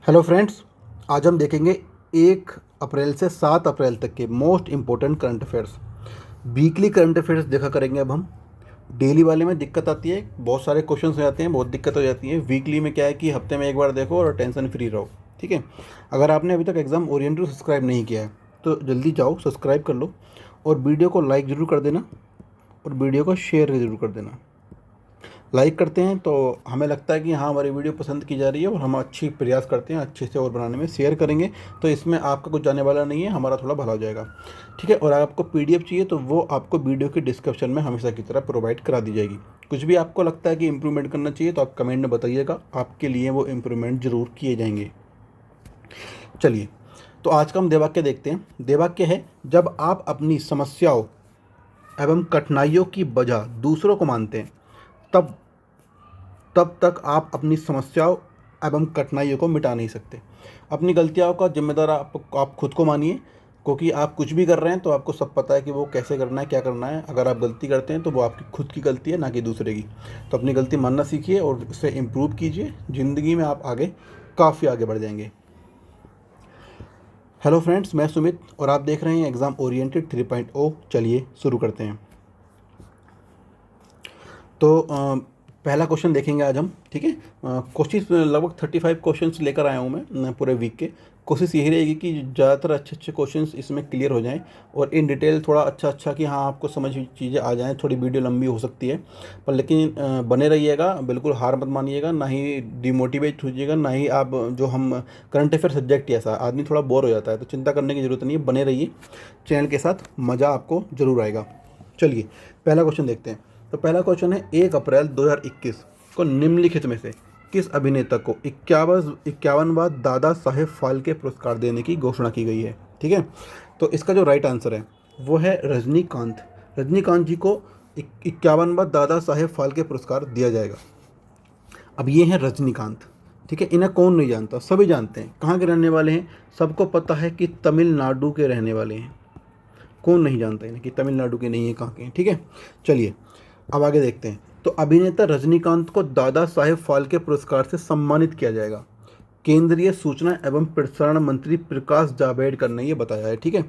Hello friends, आज हम देखेंगे 1 अप्रैल से 7 अप्रैल तक के most important current affairs. Weekly current affairs देखा करेंगे अब हम। डेली वाले में दिक्कत आती है, बहुत सारे क्वेश्चंस हो जाते हैं, बहुत दिक्कत हो जाती है। वीकली में क्या है कि हफ्ते में एक बार देखो और टेंशन फ्री रहो। ठीक है। अगर आपने अभी तक एग्ज़ाम ओरिएंटेड सब्सक्राइब नहीं किया है तो जल्दी जाओ सब्सक्राइब कर लो, और वीडियो को लाइक ज़रूर कर देना, और वीडियो को शेयर ज़रूर कर देना। लाइक करते हैं तो हमें लगता है कि हाँ, हमारी वीडियो पसंद की जा रही है और हम अच्छी प्रयास करते हैं अच्छे से और बनाने में। शेयर करेंगे तो इसमें आपका कुछ जाने वाला नहीं है, हमारा थोड़ा भला हो जाएगा। ठीक है। और अगर आपको पीडीएफ चाहिए तो वो आपको वीडियो के डिस्क्रिप्शन में हमेशा की तरह प्रोवाइड करा दी जाएगी। कुछ भी आपको लगता है कि इम्प्रूवमेंट करना चाहिए तो आप कमेंट में बताइएगा, आपके लिए वो इम्प्रूवमेंट ज़रूर किए जाएंगे। चलिए, तो आज का हम देवाक्य देखते हैं। देवाक्य है, जब आप अपनी समस्याओं एवं कठिनाइयों की वजह दूसरों को मानते हैं तब तब तक आप अपनी समस्याओं एवं कठिनाइयों को मिटा नहीं सकते। अपनी गलतियों का जिम्मेदार आप खुद को मानिए, क्योंकि आप कुछ भी कर रहे हैं तो आपको सब पता है कि वो कैसे करना है, क्या करना है। अगर आप गलती करते हैं तो वो आपकी खुद की गलती है, ना कि दूसरे की। तो अपनी गलती मानना सीखिए और उसे इम्प्रूव कीजिए। ज़िंदगी में आप काफ़ी आगे बढ़ जाएंगे। हेलो फ्रेंड्स, मैं सुमित और आप देख रहे हैं एग्ज़ाम ओरिएंटेड 3.0। चलिए शुरू करते हैं। तो पहला क्वेश्चन देखेंगे आज हम। ठीक है। कोशिश लगभग 35 क्वेश्चंस लेकर आया हूँ मैं पूरे वीक के। कोशिश यही रहेगी कि ज़्यादातर अच्छे क्वेश्चंस इसमें क्लियर हो जाएं और इन डिटेल थोड़ा अच्छा कि हाँ, आपको समझ चीज़ें आ जाएं। थोड़ी वीडियो लंबी हो सकती है पर लेकिन बने रहिएगा, बिल्कुल हार मत मानिएगा, ना ही डिमोटिवेट होइएगा, ना ही आप जो हम करंट अफेयर सब्जेक्ट ऐसा आदमी थोड़ा बोर हो जाता है, तो चिंता करने की ज़रूरत नहीं है। बने रहिए चैनल के साथ, मज़ा आपको ज़रूर आएगा। चलिए पहला क्वेश्चन देखते हैं। तो पहला क्वेश्चन है, 1 अप्रैल 2021 को निम्नलिखित में से किस अभिनेता को 51वां दादा साहेब फाल्के पुरस्कार देने की घोषणा की गई है। ठीक है। तो इसका जो राइट आंसर है वो है रजनीकांत। रजनीकांत जी को 51वां दादा साहेब फाल्के पुरस्कार दिया जाएगा। अब ये हैं रजनीकांत। ठीक है। इन्हें कौन नहीं जानता, सभी जानते हैं। कहाँ के रहने वाले हैं, सबको पता है कि तमिलनाडु के रहने वाले हैं। कौन नहीं जानता इन्हें कि तमिलनाडु के नहीं है, कहाँ के हैं। ठीक है। चलिए अब आगे देखते हैं। तो अभिनेता रजनीकांत को दादा साहेब फाल्के पुरस्कार से सम्मानित किया जाएगा। केंद्रीय सूचना एवं प्रसारण मंत्री प्रकाश जावड़ेकर ने यह बताया है। ठीक है।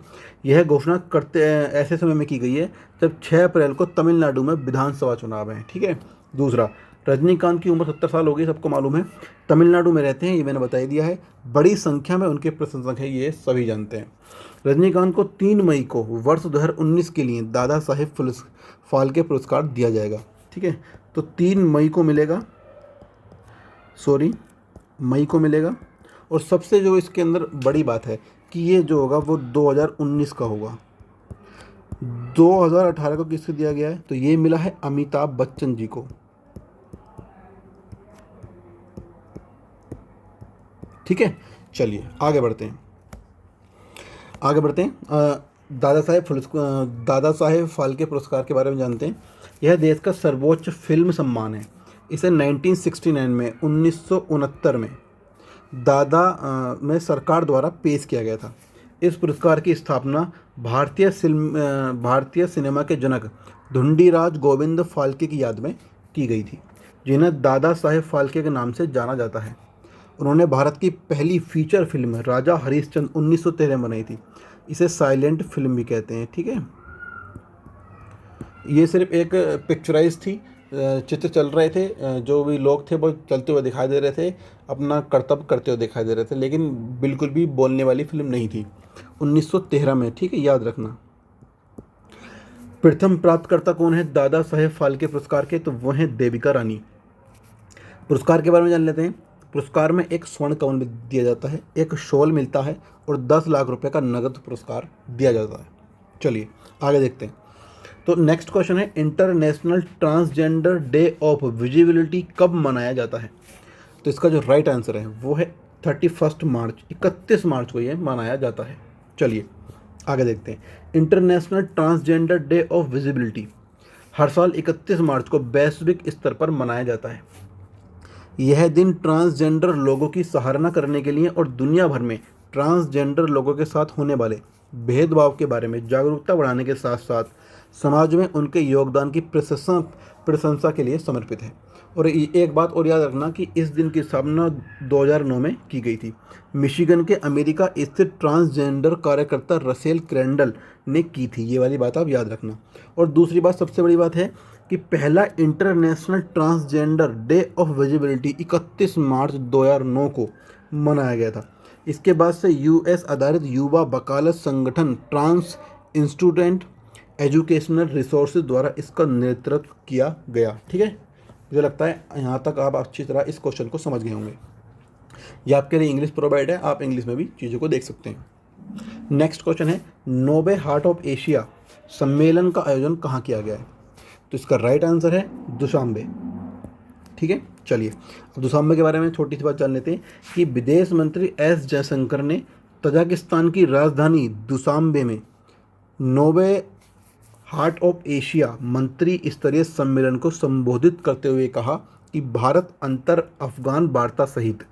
यह घोषणा करते ऐसे समय में की गई है जब 6 अप्रैल को तमिलनाडु में विधानसभा चुनाव है। ठीक है। दूसरा, रजनीकांत की उम्र 70 साल हो गई, सबको मालूम है। तमिलनाडु में रहते हैं, ये मैंने बता ही दिया है। बड़ी संख्या में उनके प्रशंसक हैं, ये सभी जानते हैं। रजनीकांत को 3 मई को वर्ष 2019 के लिए दादा साहेब फाल्के पुरस्कार दिया जाएगा। ठीक है। तो 3 मई को मिलेगा, मई को मिलेगा। और सबसे जो इसके अंदर बड़ी बात है कि ये जो होगा वो 2019 का होगा। 2018 को किसको दिया गया है, तो ये मिला है अमिताभ बच्चन जी को। ठीक है। चलिए आगे बढ़ते हैं। दादा साहेब फाल्के पुरस्कार के बारे में जानते हैं। यह देश का सर्वोच्च फिल्म सम्मान है। इसे 1969 में 1969 में में सरकार द्वारा पेश किया गया था। इस पुरस्कार की स्थापना भारतीय सिनेमा के जनक धुंडीराज गोविंद फाल्के की याद में की गई थी, जिन्हें दादा साहेब फाल्के के नाम से जाना जाता है। उन्होंने भारत की पहली फीचर फिल्म राजा हरिश्चंद्र 1913 में बनाई थी। इसे साइलेंट फिल्म भी कहते हैं। ठीक है। ये सिर्फ एक पिक्चराइज थी, चित्र चल रहे थे, जो भी लोग थे वो चलते हुए दिखाई दे रहे थे, अपना कर्तव्य करते हुए दिखाई दे रहे थे, लेकिन बिल्कुल भी बोलने वाली फिल्म नहीं थी। 1913 में। ठीक है, याद रखना। प्रथम प्राप्तकर्ता कौन है दादा साहेब फाल्के पुरस्कार के, तो वो हैं देविका रानी। पुरस्कार के बारे में जान लेते हैं। पुरस्कार में एक स्वर्ण कमल दिया जाता है, एक शॉल मिलता है और 10 लाख रुपए का नगद पुरस्कार दिया जाता है। चलिए आगे देखते हैं। तो नेक्स्ट क्वेश्चन है, international Transgender Day of visibility कब मनाया जाता है। तो इसका जो राइट आंसर है वो है 31 मार्च, 31 मार्च को ये मनाया जाता है। चलिए आगे देखते हैं। International Transgender Day of Visibility हर साल 31 मार्च को वैश्विक स्तर पर मनाया जाता है। यह दिन ट्रांसजेंडर लोगों की सराहना करने के लिए और दुनिया भर में ट्रांसजेंडर लोगों के साथ होने वाले भेदभाव के बारे में जागरूकता बढ़ाने के साथ साथ समाज में उनके योगदान की प्रशंसा के लिए समर्पित है। और एक बात और याद रखना कि इस दिन की स्थापना 2009 में की गई थी। मिशिगन के अमेरिका स्थित ट्रांसजेंडर कार्यकर्ता रसेल क्रैंडल ने की थी, ये वाली बात आप याद रखना। और दूसरी बात, सबसे बड़ी बात है कि पहला international Transgender Day of visibility 31 मार्च 2009 को मनाया गया था। इसके बाद से यूएस आधारित युवा वकालत संगठन ट्रांस इंस्टीट्यूट एजुकेशनल रिसोर्सेज द्वारा इसका नेतृत्व किया गया। ठीक है, मुझे लगता है यहाँ तक आप अच्छी तरह इस क्वेश्चन को समझ गए होंगे। ये आपके लिए इंग्लिश प्रोवाइड है, आप इंग्लिश में भी चीज़ों को देख सकते हैं। नेक्स्ट क्वेश्चन है, नोबे हार्ट ऑफ एशिया सम्मेलन का आयोजन कहाँ किया गया है? तो इसका राइट आंसर है दुशांबे। ठीक है, चलिए अब दुशांबे के बारे में छोटी सी बात जान लेते हैं कि विदेश मंत्री एस जयशंकर ने तजाकिस्तान की राजधानी दुशांबे में नोबे हार्ट ऑफ एशिया मंत्री स्तरीय सम्मेलन को संबोधित करते हुए कहा कि भारत अंतर अफगान वार्ता सहित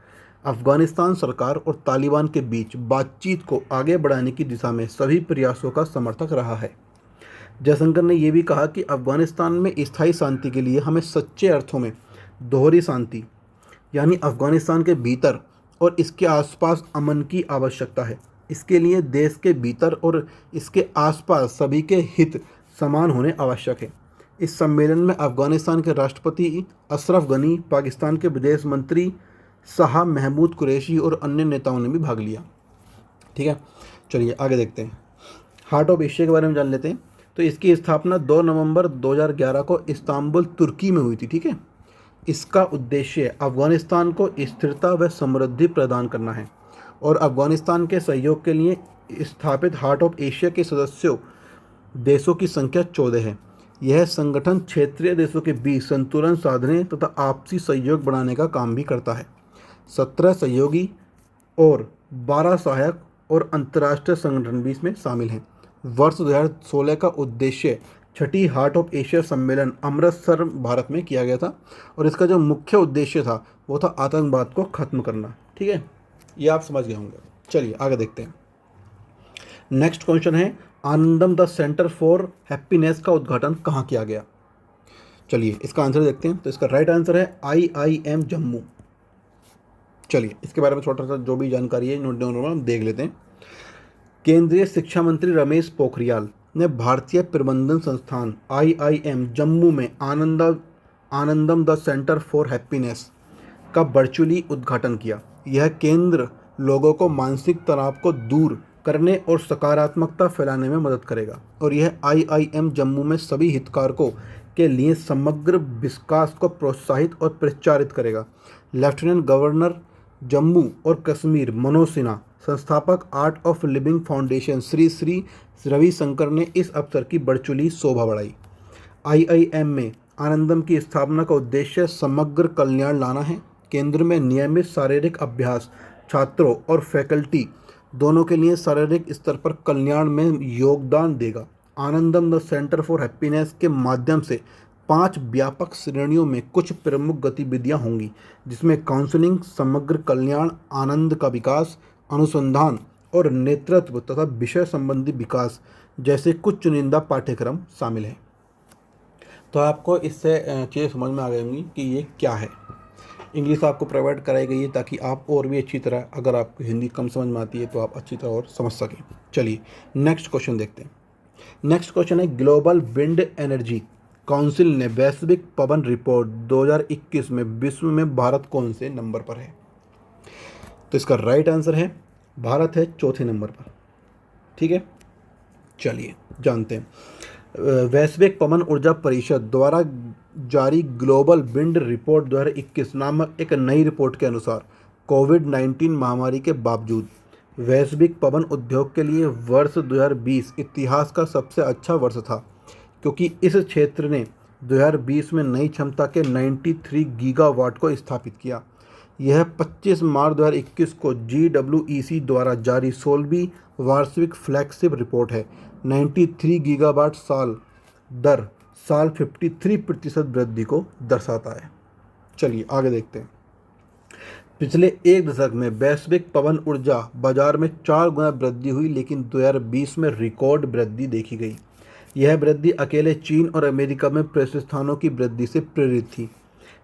अफगानिस्तान सरकार और तालिबान के बीच बातचीत को आगे बढ़ाने की दिशा में सभी प्रयासों का समर्थक रहा है। जयशंकर ने यह भी कहा कि अफगानिस्तान में स्थायी शांति के लिए हमें सच्चे अर्थों में दोहरी शांति यानी अफगानिस्तान के भीतर और इसके आसपास अमन की आवश्यकता है। इसके लिए देश के भीतर और इसके आसपास सभी के हित समान होने आवश्यक है। इस सम्मेलन में अफगानिस्तान के राष्ट्रपति अशरफ गनी, पाकिस्तान के विदेश मंत्री शाह महमूद कुरैशी और अन्य नेताओं ने भी भाग लिया। ठीक है, चलिए आगे देखते हैं। हार्ट ऑफ एशिया के बारे में जान लेते हैं। तो इसकी स्थापना 2 नवंबर 2011 को इस्तांबुल, तुर्की में हुई थी। ठीक है, इसका उद्देश्य अफगानिस्तान को स्थिरता व समृद्धि प्रदान करना है और अफगानिस्तान के सहयोग के लिए स्थापित हार्ट ऑफ एशिया के सदस्यों देशों की संख्या 14 है। यह संगठन क्षेत्रीय देशों के बीच संतुलन साधने तथा आपसी सहयोग बढ़ाने का काम भी करता है। 17 सहयोगी और 12 सहायक और अंतर्राष्ट्रीय संगठन भी इसमें शामिल हैं। वर्ष 2016 का उद्देश्य छठी हार्ट ऑफ एशिया सम्मेलन अमृतसर, भारत में किया गया था और इसका जो मुख्य उद्देश्य था वो था आतंकवाद को खत्म करना। ठीक है, ये आप समझ गए होंगे। चलिए आगे देखते हैं। नेक्स्ट क्वेश्चन है, आनंदम द सेंटर फॉर हैप्पीनेस का उद्घाटन कहाँ किया गया? चलिए इसका आंसर देखते हैं। तो इसका राइट आंसर है IIM जम्मू। चलिए इसके बारे में छोटा सा जो भी जानकारी है नोट डाउन हम देख लेते हैं। केंद्रीय शिक्षा मंत्री रमेश पोखरियाल ने भारतीय प्रबंधन संस्थान IIM जम्मू में आनंदम द सेंटर फॉर हैप्पीनेस का वर्चुअली उद्घाटन किया। यह केंद्र लोगों को मानसिक तनाव को दूर करने और सकारात्मकता फैलाने में मदद करेगा और यह IIM जम्मू में सभी हितधारकों के लिए समग्र विकास को प्रोत्साहित और प्रचारित करेगा। लेफ्टिनेंट गवर्नर जम्मू और कश्मीर मनोज सिन्हा, संस्थापक art of living foundation Shri Ravishankar ने इस अवसर की वर्चुअली शोभा बढ़ाई। IIM में आनंदम की स्थापना का उद्देश्य समग्र कल्याण लाना है। केंद्र में नियमित शारीरिक अभ्यास छात्रों और फैकल्टी दोनों के लिए शारीरिक स्तर पर कल्याण में योगदान देगा। आनंदम द सेंटर फॉर हैप्पीनेस के माध्यम से 5 व्यापक श्रेणियों में कुछ प्रमुख गतिविधियां होंगी, जिसमें काउंसलिंग, समग्र कल्याण, आनंद का विकास, अनुसंधान और नेतृत्व तथा विषय संबंधी विकास जैसे कुछ चुनिंदा पाठ्यक्रम शामिल हैं। तो आपको इससे चीज़ें समझ में आ गई होंगी कि ये क्या है। इंग्लिश आपको प्रोवाइड कराई गई है ताकि आप और भी अच्छी तरह, अगर आपको हिंदी कम समझ में आती है तो आप अच्छी तरह और समझ सकें। चलिए नेक्स्ट क्वेश्चन देखते हैं। नेक्स्ट क्वेश्चन है, ग्लोबल विंड एनर्जी काउंसिल ने वैश्विक पवन रिपोर्ट 2021 में विश्व में भारत कौन से नंबर पर है? तो इसका राइट आंसर है भारत है 4थे नंबर पर। ठीक है, चलिए जानते हैं। वैश्विक पवन ऊर्जा परिषद द्वारा जारी ग्लोबल विंड रिपोर्ट 2021 नामक एक नई रिपोर्ट के अनुसार कोविड-19 महामारी के बावजूद वैश्विक पवन उद्योग के लिए वर्ष 2020 इतिहास का सबसे अच्छा वर्ष था, क्योंकि इस क्षेत्र ने 2020 में नई क्षमता के 93 गीगावाट को स्थापित किया। यह 25 मार्च 2021 को GWEC द्वारा जारी 16वीं वार्षिक फ्लैगशिप रिपोर्ट है। 93 गीगावाट दर साल 53% वृद्धि को दर्शाता है। चलिए आगे देखते हैं। पिछले एक दशक में वैश्विक पवन ऊर्जा बाजार में 4 गुना वृद्धि हुई, लेकिन 2020 में रिकॉर्ड वृद्धि देखी गई। यह वृद्धि अकेले चीन और अमेरिका में प्रतिष्ठानों की वृद्धि से प्रेरित थी।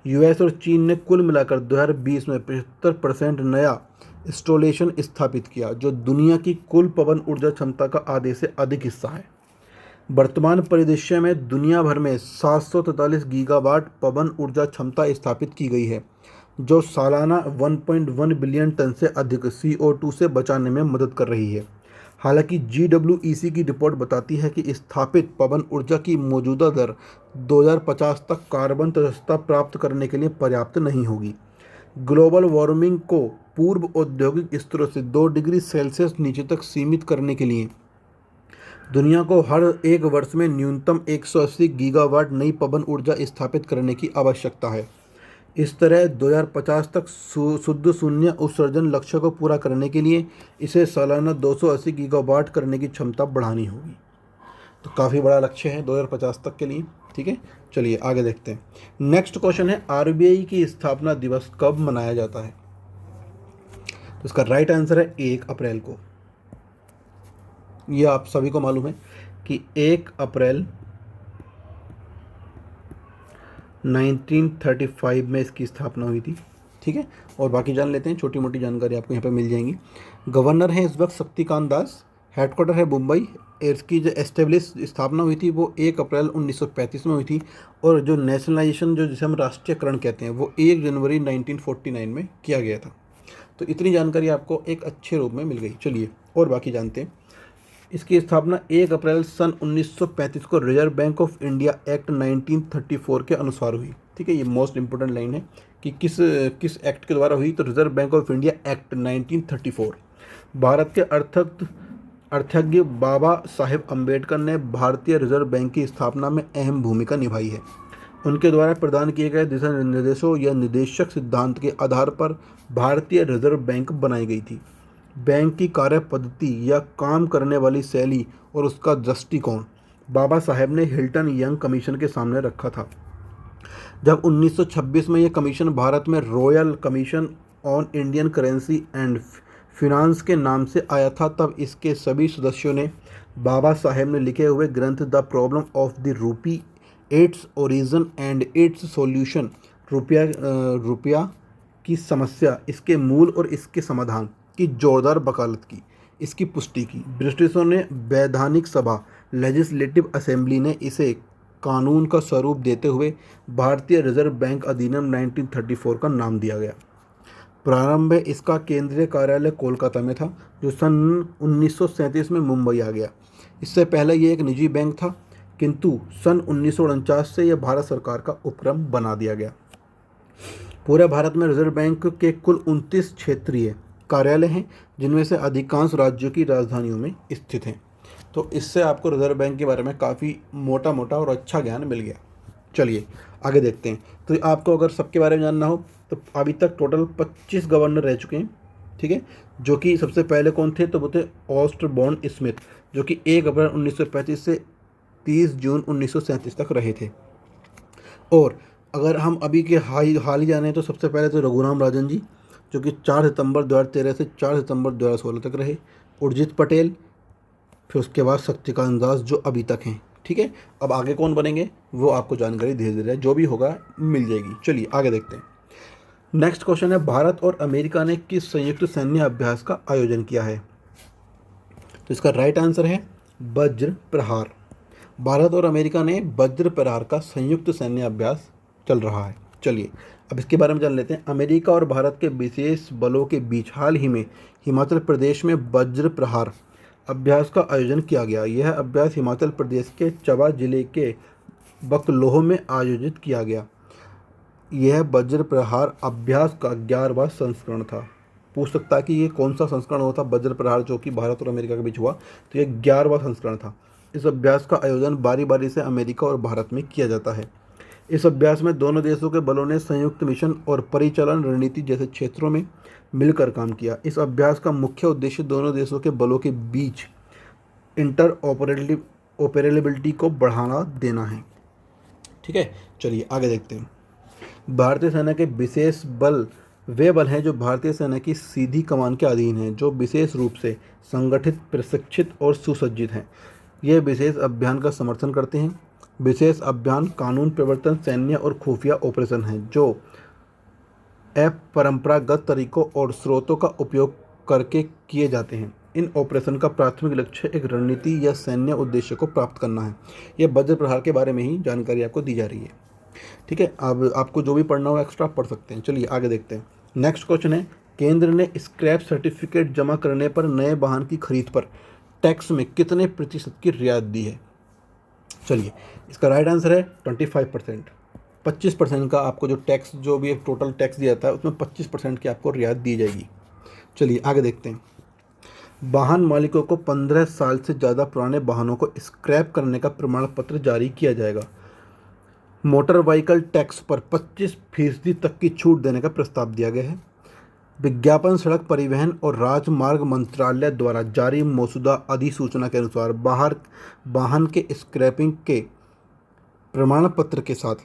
यूएस और चीन ने कुल मिलाकर 2020 में 75% नया इंस्टॉलेशन स्थापित किया, जो दुनिया की कुल पवन ऊर्जा क्षमता का आधे से अधिक हिस्सा है। वर्तमान परिदृश्य में दुनिया भर में 743 गीगावाट पवन ऊर्जा क्षमता स्थापित की गई है, जो सालाना 1.1 बिलियन टन से अधिक CO2 से बचाने में मदद कर रही है। हालांकि GWEC की रिपोर्ट बताती है कि स्थापित पवन ऊर्जा की मौजूदा दर 2050 तक कार्बन तटस्थता प्राप्त करने के लिए पर्याप्त नहीं होगी। ग्लोबल वार्मिंग को पूर्व औद्योगिक स्तरों से 2 डिग्री सेल्सियस नीचे तक सीमित करने के लिए दुनिया को हर एक वर्ष में न्यूनतम 180 गीगावाट नई पवन ऊर्जा स्थापित करने की आवश्यकता है। इस तरह 2050 तक शुद्ध शून्य उत्सर्जन लक्ष्य को पूरा करने के लिए इसे सालाना 280 गीगावाट करने की क्षमता बढ़ानी होगी। तो काफ़ी बड़ा लक्ष्य है 2050 तक के लिए। ठीक है, चलिए आगे देखते हैं। नेक्स्ट क्वेश्चन है, RBI की स्थापना दिवस कब मनाया जाता है? तो इसका राइट आंसर है 1 अप्रैल को। यह आप सभी को मालूम है कि 1 अप्रैल 1935 में इसकी स्थापना हुई थी। ठीक है, और बाकी जान लेते हैं, छोटी मोटी जानकारी आपको यहाँ पे मिल जाएंगी। गवर्नर हैं इस वक्त शक्तिकांत दास, हेडक्वार्टर है मुंबई। इसकी जो एस्टेब्लिश स्थापना हुई थी वो 1 अप्रैल 1935 में हुई थी, और जो नेशनलाइजेशन जो जिसे हम राष्ट्रीयकरण कहते हैं वो 1 जनवरी 1949 में किया गया था। तो इतनी जानकारी आपको एक अच्छे रूप में मिल गई। चलिए और बाकी जानते हैं। इसकी स्थापना 1 अप्रैल सन 1935 को reserve bank of India act 1934 के अनुसार हुई। ठीक है, ये मोस्ट इंपोर्टेंट लाइन है कि किस एक्ट के द्वारा हुई। तो reserve bank of India act 1934। Bharat के अर्थज्ञ बाबा साहेब अम्बेडकर ने भारतीय रिजर्व बैंक की स्थापना में अहम भूमिका निभाई है। उनके द्वारा प्रदान किए गए दिशा निर्देशों या निदेशक सिद्धांत के आधार पर भारतीय रिजर्व बैंक बनाई गई थी। बैंक की कार्य पद्धति या काम करने वाली शैली और उसका दृष्टिकोण बाबा साहेब ने हिल्टन यंग कमीशन के सामने रखा था। जब 1926 में यह कमीशन भारत में royal commission on Indian currency and finance के नाम से आया था, तब इसके सभी सदस्यों ने बाबा साहेब ने लिखे हुए ग्रंथ the problem of the rupee, its origin and it's solution, रुपया की समस्या, इसके मूल और इसके समाधान की जोरदार वकालत की, इसकी पुष्टि की। ब्रिटिशों ने वैधानिक सभा लेजिस्लेटिव असेंबली ने इसे कानून का स्वरूप देते हुए भारतीय रिजर्व बैंक अधिनियम 1934 का नाम दिया गया। प्रारंभ में इसका केंद्रीय कार्यालय कोलकाता में था, जो सन 1937 में मुंबई आ गया। इससे पहले यह एक निजी बैंक था, किंतु सन 1949 से यह भारत सरकार का उपक्रम बना दिया गया। पूरे भारत में रिजर्व बैंक के कुल 29 क्षेत्रीय कार्यालय हैं, जिनमें से अधिकांश राज्यों की राजधानियों में स्थित हैं। तो इससे आपको रिजर्व बैंक के बारे में काफ़ी मोटा मोटा और अच्छा ज्ञान मिल गया। चलिए आगे देखते हैं। तो आपको अगर सबके बारे में जानना हो तो अभी तक टोटल 25 गवर्नर रह चुके हैं। ठीक है, जो कि सबसे पहले कौन थे? तो वो थे ऑस्टबॉर्न स्मिथ, जो कि 1 अप्रैल 1935 से 30 जून 1937 तक रहे थे। और अगर हम अभी के हाल ही जाने तो सबसे पहले तो रघुराम राजन जी, जो कि 4 सितंबर 2013 से 4 सितंबर 2016 तक रहे। उर्जित पटेल, फिर उसके बाद शक्तिकांत दास, जो अभी तक हैं। ठीक है, अब आगे कौन बनेंगे वो आपको जानकारी धीरे धीरे जो भी होगा मिल जाएगी। चलिए आगे देखते हैं। नेक्स्ट क्वेश्चन है, भारत और अमेरिका ने किस संयुक्त सैन्य अभ्यास का आयोजन किया है? तो इसका राइट आंसर है वज्र प्रहार। भारत और अमेरिका ने वज्र प्रहार का संयुक्त सैन्य अभ्यास चल रहा है। चलिए अब इसके बारे में जान लेते हैं। अमेरिका और भारत के विशेष बलों के बीच हाल ही में हिमाचल प्रदेश में वज्र प्रहार अभ्यास का आयोजन किया गया। यह अभ्यास हिमाचल प्रदेश के चंबा जिले के बकलोह में आयोजित किया गया। यह वज्र प्रहार अभ्यास का 11वां संस्करण था। पूछ सकता है कि ये कौन सा संस्करण हुआ था वज्र प्रहार जो कि भारत और अमेरिका के बीच हुआ? तो यह 11वां संस्करण था। इस अभ्यास का आयोजन बारी बारी से अमेरिका और भारत में किया जाता है। इस अभ्यास में दोनों देशों के बलों ने संयुक्त मिशन और परिचालन रणनीति जैसे क्षेत्रों में मिलकर काम किया। इस अभ्यास का मुख्य उद्देश्य दोनों देशों के बलों के बीच इंटरऑपरेबिलिटी को बढ़ावा देना है। ठीक है, चलिए आगे देखते हैं। भारतीय सेना के विशेष बल वे बल हैं जो भारतीय सेना की सीधी कमान के अधीन हैं, जो विशेष रूप से संगठित, प्रशिक्षित और सुसज्जित हैं। ये विशेष अभियान का समर्थन करते हैं। विशेष अभियान, कानून प्रवर्तन, सैन्य और खुफिया ऑपरेशन हैं जो अपरंपरागत तरीकों और स्रोतों का उपयोग करके किए जाते हैं। इन ऑपरेशन का प्राथमिक लक्ष्य एक रणनीति या सैन्य उद्देश्य को प्राप्त करना है। यह वज्र प्रहार के बारे में ही जानकारी आपको दी जा रही है। ठीक है, अब आपको जो भी पढ़ना हो एक्स्ट्रा पढ़ सकते हैं। चलिए आगे देखते हैं। नेक्स्ट क्वेश्चन है, केंद्र ने स्क्रैप सर्टिफिकेट जमा करने पर नए वाहन की खरीद पर टैक्स में कितने प्रतिशत की रियायत दी है? चलिए, इसका राइट आंसर है 25%। 25% का आपको जो टैक्स, जो भी टोटल टैक्स दिया जाता है उसमें 25% की आपको रियायत दी जाएगी। चलिए आगे देखते हैं। वाहन मालिकों को 15 साल से ज़्यादा पुराने वाहनों को स्क्रैप करने का प्रमाण पत्र जारी किया जाएगा। मोटर व्हीकल टैक्स पर 25% तक की छूट देने का प्रस्ताव दिया गया है। विज्ञापन, सड़क परिवहन और राजमार्ग मंत्रालय द्वारा जारी मौजूदा अधिसूचना के अनुसार बाहर वाहन के स्क्रैपिंग के प्रमाण पत्र के साथ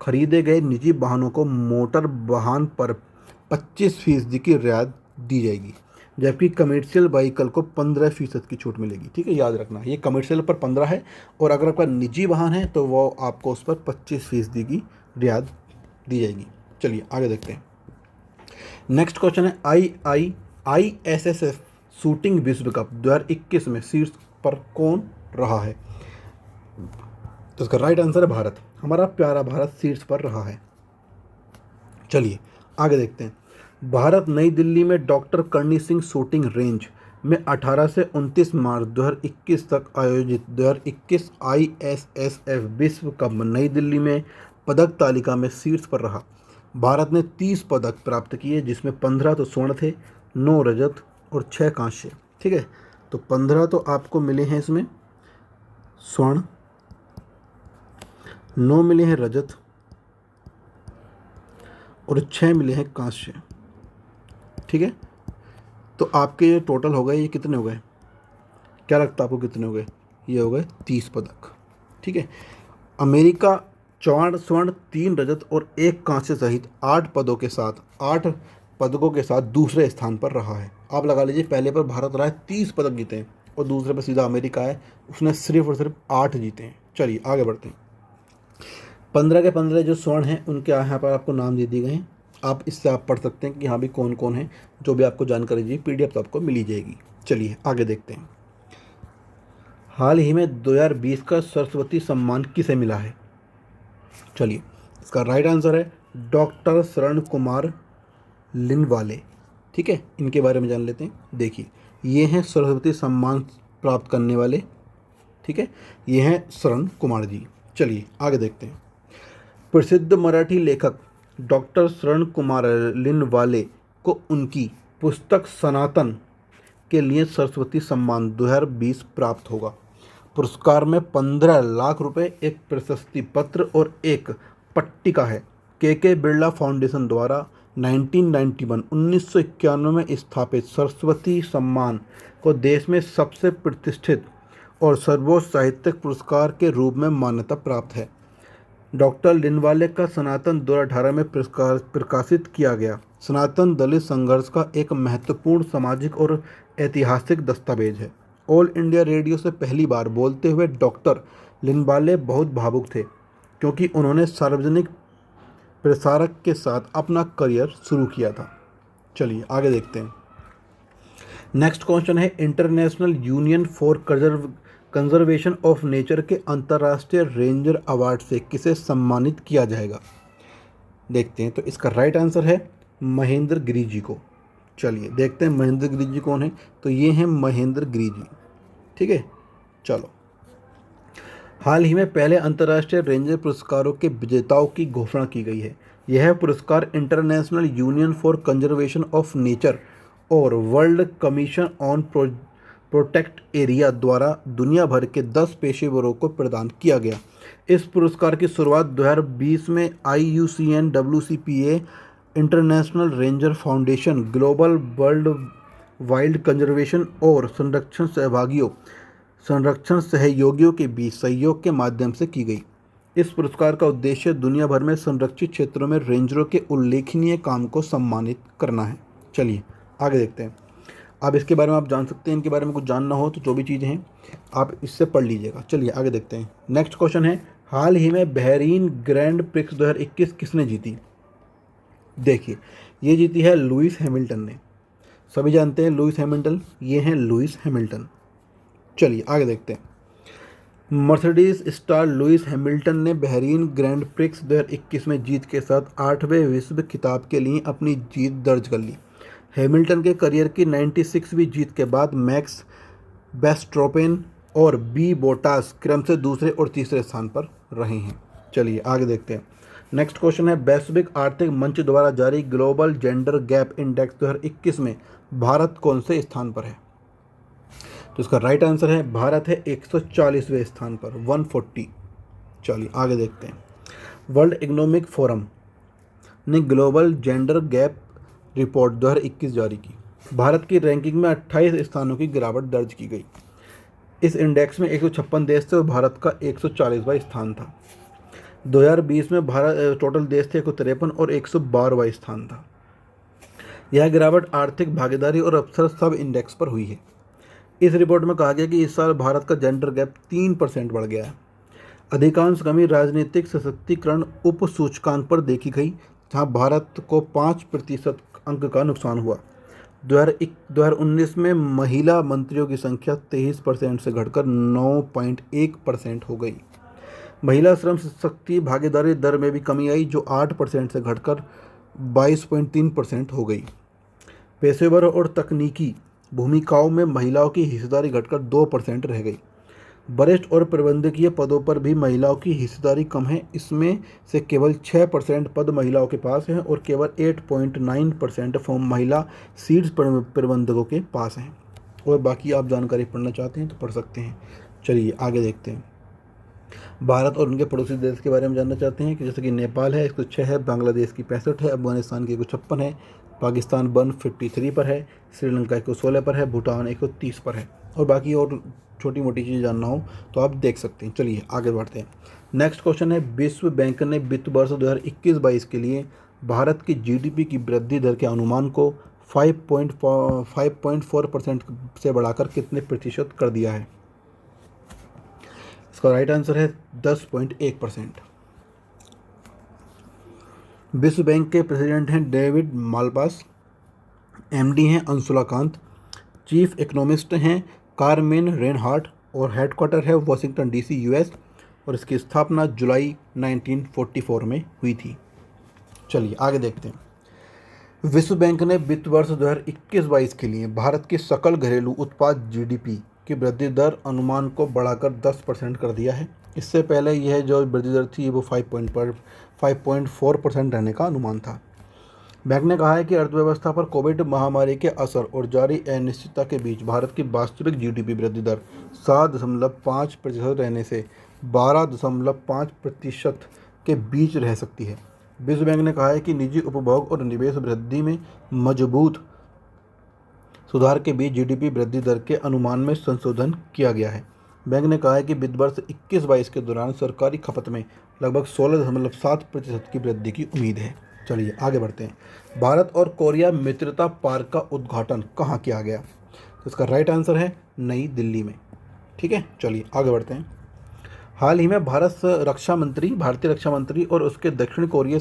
खरीदे गए निजी वाहनों को मोटर वाहन पर 25% की रियायत दी जाएगी, जबकि कमर्शियल व्हीकल को 15% की छूट मिलेगी। ठीक है, याद रखना, ये कमर्शियल पर 15 है और अगर आपका निजी वाहन है तो वो आपको उस पर 25% की रियायत दी जाएगी। चलिए आगे देखते हैं। नेक्स्ट क्वेश्चन है, ISSF शूटिंग विश्व कप 2021 में शीर्ष पर कौन रहा है? तो इसका राइट आंसर है भारत। हमारा प्यारा भारत शीर्ष पर रहा है। चलिए आगे देखते हैं। भारत नई दिल्ली में doctor Karni Singh shooting range में 18 से 29 मार्च 2021 तक आयोजित 2021 ISSF विश्व कप में नई दिल्ली में पदक तालिका में शीर्ष पर रहा। भारत ने 30 पदक प्राप्त किए, जिसमें 15 तो स्वर्ण थे, 9 रजत और 6 कांस्य। ठीक है, तो 15 तो आपको मिले हैं इसमें स्वर्ण, 9 मिले हैं रजत और 6 मिले हैं कांस्य। ठीक है, तो आपके ये टोटल हो गए, ये कितने हो गए? क्या लगता है आपको कितने हो गए? ये हो गए 30 पदक। ठीक है, अमेरिका 4 स्वर्ण, 3 रजत और 1 कांस्य सहित 8 पदकों के साथ दूसरे स्थान पर रहा है। आप लगा लीजिए, पहले पर भारत रहा है 30 पदक जीते हैं और दूसरे पर सीधा अमेरिका है, उसने सिर्फ और सिर्फ 8 जीते हैं। चलिए आगे बढ़ते हैं। 15 के 15 जो स्वर्ण हैं उनके यहाँ पर आपको नाम दे दिए गए हैं। आप इससे आप पढ़ सकते हैं कि यहाँ भी कौन कौन है। जो भी आपको जानकारी चाहिए PDF तो आपको मिली जाएगी। चलिए आगे देखते हैं। हाल ही में 2020 का सरस्वती सम्मान किसे मिला है? चलिए, इसका राइट आंसर है डॉक्टर शरण कुमार लिनवाले। ठीक है, इनके बारे में जान लेते हैं। देखिए, ये हैं सरस्वती सम्मान प्राप्त करने वाले। ठीक है, ये हैं शरण कुमार जी। चलिए आगे देखते हैं। प्रसिद्ध मराठी लेखक डॉक्टर शरण कुमार लिनवाले को उनकी पुस्तक सनातन के लिए सरस्वती सम्मान 2020 प्राप्त होगा। पुरस्कार में 15 लाख रुपए, एक प्रशस्ति पत्र और एक पट्टिका है। के बिरला फाउंडेशन द्वारा 1991 में स्थापित सरस्वती सम्मान को देश में सबसे प्रतिष्ठित और सर्वोच्च साहित्यिक पुरस्कार के रूप में मान्यता प्राप्त है। डॉक्टर लिनवाले का सनातन 2018 में प्रकाशित किया गया सनातन दलित संघर्ष का एक महत्वपूर्ण सामाजिक और ऐतिहासिक दस्तावेज है। ऑल इंडिया रेडियो से पहली बार बोलते हुए डॉक्टर लिनवाले बहुत भावुक थे, क्योंकि उन्होंने सार्वजनिक प्रसारक के साथ अपना करियर शुरू किया था। चलिए आगे देखते हैं। नेक्स्ट क्वेश्चन है, international Union for Conservation of nature के अंतर्राष्ट्रीय रेंजर अवार्ड से किसे सम्मानित किया जाएगा? देखते हैं। तो इसका राइट आंसर है महेंद्र गिरी जी को। चलिए देखते हैं महेंद्र गिरी जी कौन है। तो ये हैं महेंद्र गिरी जी। ठीक है, चलो। हाल ही में पहले अंतर्राष्ट्रीय रेंजर पुरस्कारों के विजेताओं की घोषणा की गई है। यह पुरस्कार International Union for Conservation of Nature और World Commission on Protect Area द्वारा दुनिया भर के 10 पेशेवरों को प्रदान किया गया। इस पुरस्कार की शुरुआत 2020 में IUCN WCPA international ranger foundation global world wild conservation और संरक्षण सहयोगियों के बीच सहयोग के माध्यम से की गई। इस पुरस्कार का उद्देश्य दुनिया भर में संरक्षित क्षेत्रों में रेंजरों के उल्लेखनीय काम को सम्मानित करना है। चलिए आगे देखते हैं। अब इसके बारे में आप जान सकते हैं, इनके बारे में कुछ जानना हो तो जो भी चीज़ें हैं आप इससे पढ़ लीजिएगा। चलिए आगे देखते हैं। नेक्स्ट क्वेश्चन है, हाल ही में बहरीन ग्रैंड प्रिक्स 2021 किसने जीती? देखिए, ये जीती है लुइस हैमिल्टन ने। सभी जानते हैं लुइस हैमिल्टन, ये हैं लुइस हैमिल्टन। चलिए आगे देखते हैं। मर्सिडीज स्टार लुइस हैमिल्टन ने बहरीन ग्रैंड प्रिक्स 2021 में जीत के साथ 8वें विश्व खिताब के लिए अपनी जीत दर्ज कर ली। हैमिल्टन के करियर की 96वीं जीत के बाद मैक्स वेस्टरपेन और बी बोटास क्रम से दूसरे और तीसरे स्थान पर रहे हैं। चलिए आगे देखते हैं। नेक्स्ट क्वेश्चन है, वैश्विक आर्थिक मंच द्वारा जारी ग्लोबल जेंडर गैप इंडेक्स 2021 में भारत कौन से स्थान पर है? तो इसका राइट आंसर है भारत है 140वें स्थान पर, 140। चलिए आगे देखते हैं। वर्ल्ड इकोनॉमिक फोरम ने ग्लोबल जेंडर गैप रिपोर्ट 2021 जारी की। भारत की रैंकिंग में 28 स्थानों की गिरावट दर्ज की गई। इस इंडेक्स में 156 देश थे और भारत का 140वां स्थान था। 2020 में भारत टोटल देश थे 153 और 112वां स्थान था। यह गिरावट आर्थिक भागीदारी और अवसर सब इंडेक्स पर हुई है। इस रिपोर्ट में कहा गया कि इस साल भारत का जेंडर गैप 3% बढ़ गया है। अधिकांश कमी राजनीतिक सशक्तिकरण उप सूचकांक पर देखी गई, जहां भारत को 5% अंक का नुकसान हुआ। 2019 में महिला मंत्रियों की संख्या 23% से घटकर 9.1% हो गई। महिला श्रम शक्ति भागीदारी दर में भी कमी आई, जो 8% से घटकर 22.3% हो गई। पेशेवर और तकनीकी भूमिकाओं में महिलाओं की हिस्सेदारी घटकर 2% रह गई। वरिष्ठ और प्रबंधकीय पदों पर भी महिलाओं की हिस्सेदारी कम है। इसमें से केवल 6% पद महिलाओं के पास हैं और केवल 8.9% फॉर्म महिला सीड्स प्रबंधकों के पास हैं। और बाकी आप जानकारी पढ़ना चाहते हैं तो पढ़ सकते हैं। चलिए आगे देखते हैं। भारत और उनके पड़ोसी देश के बारे में जानना चाहते हैं कि जैसे कि नेपाल है 106 है, बांग्लादेश की 65 है, अफगानिस्तान की 156 है, पाकिस्तान 153 पर है, श्रीलंका 116 पर है, भूटान 130 पर है। और बाकी और छोटी मोटी चीज़ें जानना हो तो आप देख सकते हैं। चलिए आगे बढ़ते हैं। नेक्स्ट क्वेश्चन है, विश्व बैंक ने वित्त वर्ष 2021-22 के लिए भारत की जीडीपी की वृद्धि दर के अनुमान को 5.4% से बढ़ाकर कितने प्रतिशत कर दिया है? इसका राइट आंसर है 10.1%। विश्व बैंक के प्रेसिडेंट हैं डेविड मालपास, एमडी हैं अंशुला कांत, चीफ इकोनॉमिस्ट हैं कारमेन रेनहार्ट और हेडक्वार्टर है वाशिंगटन डीसी यूएस, और इसकी स्थापना जुलाई 1944 में हुई थी। चलिए आगे देखते हैं। विश्व बैंक ने वित्त वर्ष 2021-22 के लिए भारत के सकल घरेलू उत्पाद जीडीपी की वृद्धि दर अनुमान को बढ़ाकर 10% कर दिया है। इससे पहले यह जो वृद्धि दर थी वो 5.4% रहने का अनुमान था। बैंक ने कहा है कि अर्थव्यवस्था पर कोविड महामारी के असर और जारी अनिश्चितता के बीच भारत की वास्तविक जीडीपी वृद्धि दर 7.5% रहने से 12.5% के बीच रह सकती है। विश्व बैंक ने कहा है कि निजी उपभोग और निवेश वृद्धि में मजबूत सुधार के बीच जीडीपी वृद्धि दर के अनुमान में संशोधन किया गया है। बैंक ने कहा है कि वित्त वर्ष 21-22 के दौरान सरकारी खपत में लगभग 16.7% की वृद्धि की उम्मीद है। चलिए आगे बढ़ते हैं। भारत और कोरिया मित्रता पार्क का उद्घाटन कहाँ किया गया? तो इसका राइट आंसर है नई दिल्ली में। ठीक है, चलिए आगे बढ़ते हैं। हाल ही में भारतीय रक्षा मंत्री और उसके दक्षिण कोरिया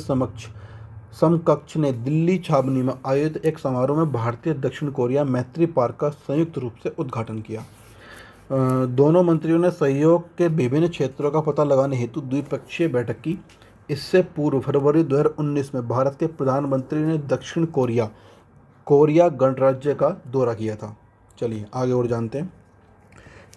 समकक्ष ने दिल्ली छावनी में आयोजित एक समारोह में भारतीय दक्षिण कोरिया मैत्री पार्क का संयुक्त रूप से उद्घाटन किया। दोनों मंत्रियों ने सहयोग के विभिन्न क्षेत्रों का पता लगाने हेतु द्विपक्षीय बैठक की। इससे पूर्व फरवरी 2019 में भारत के प्रधानमंत्री ने दक्षिण कोरिया गणराज्य का दौरा किया था। चलिए आगे और जानते हैं।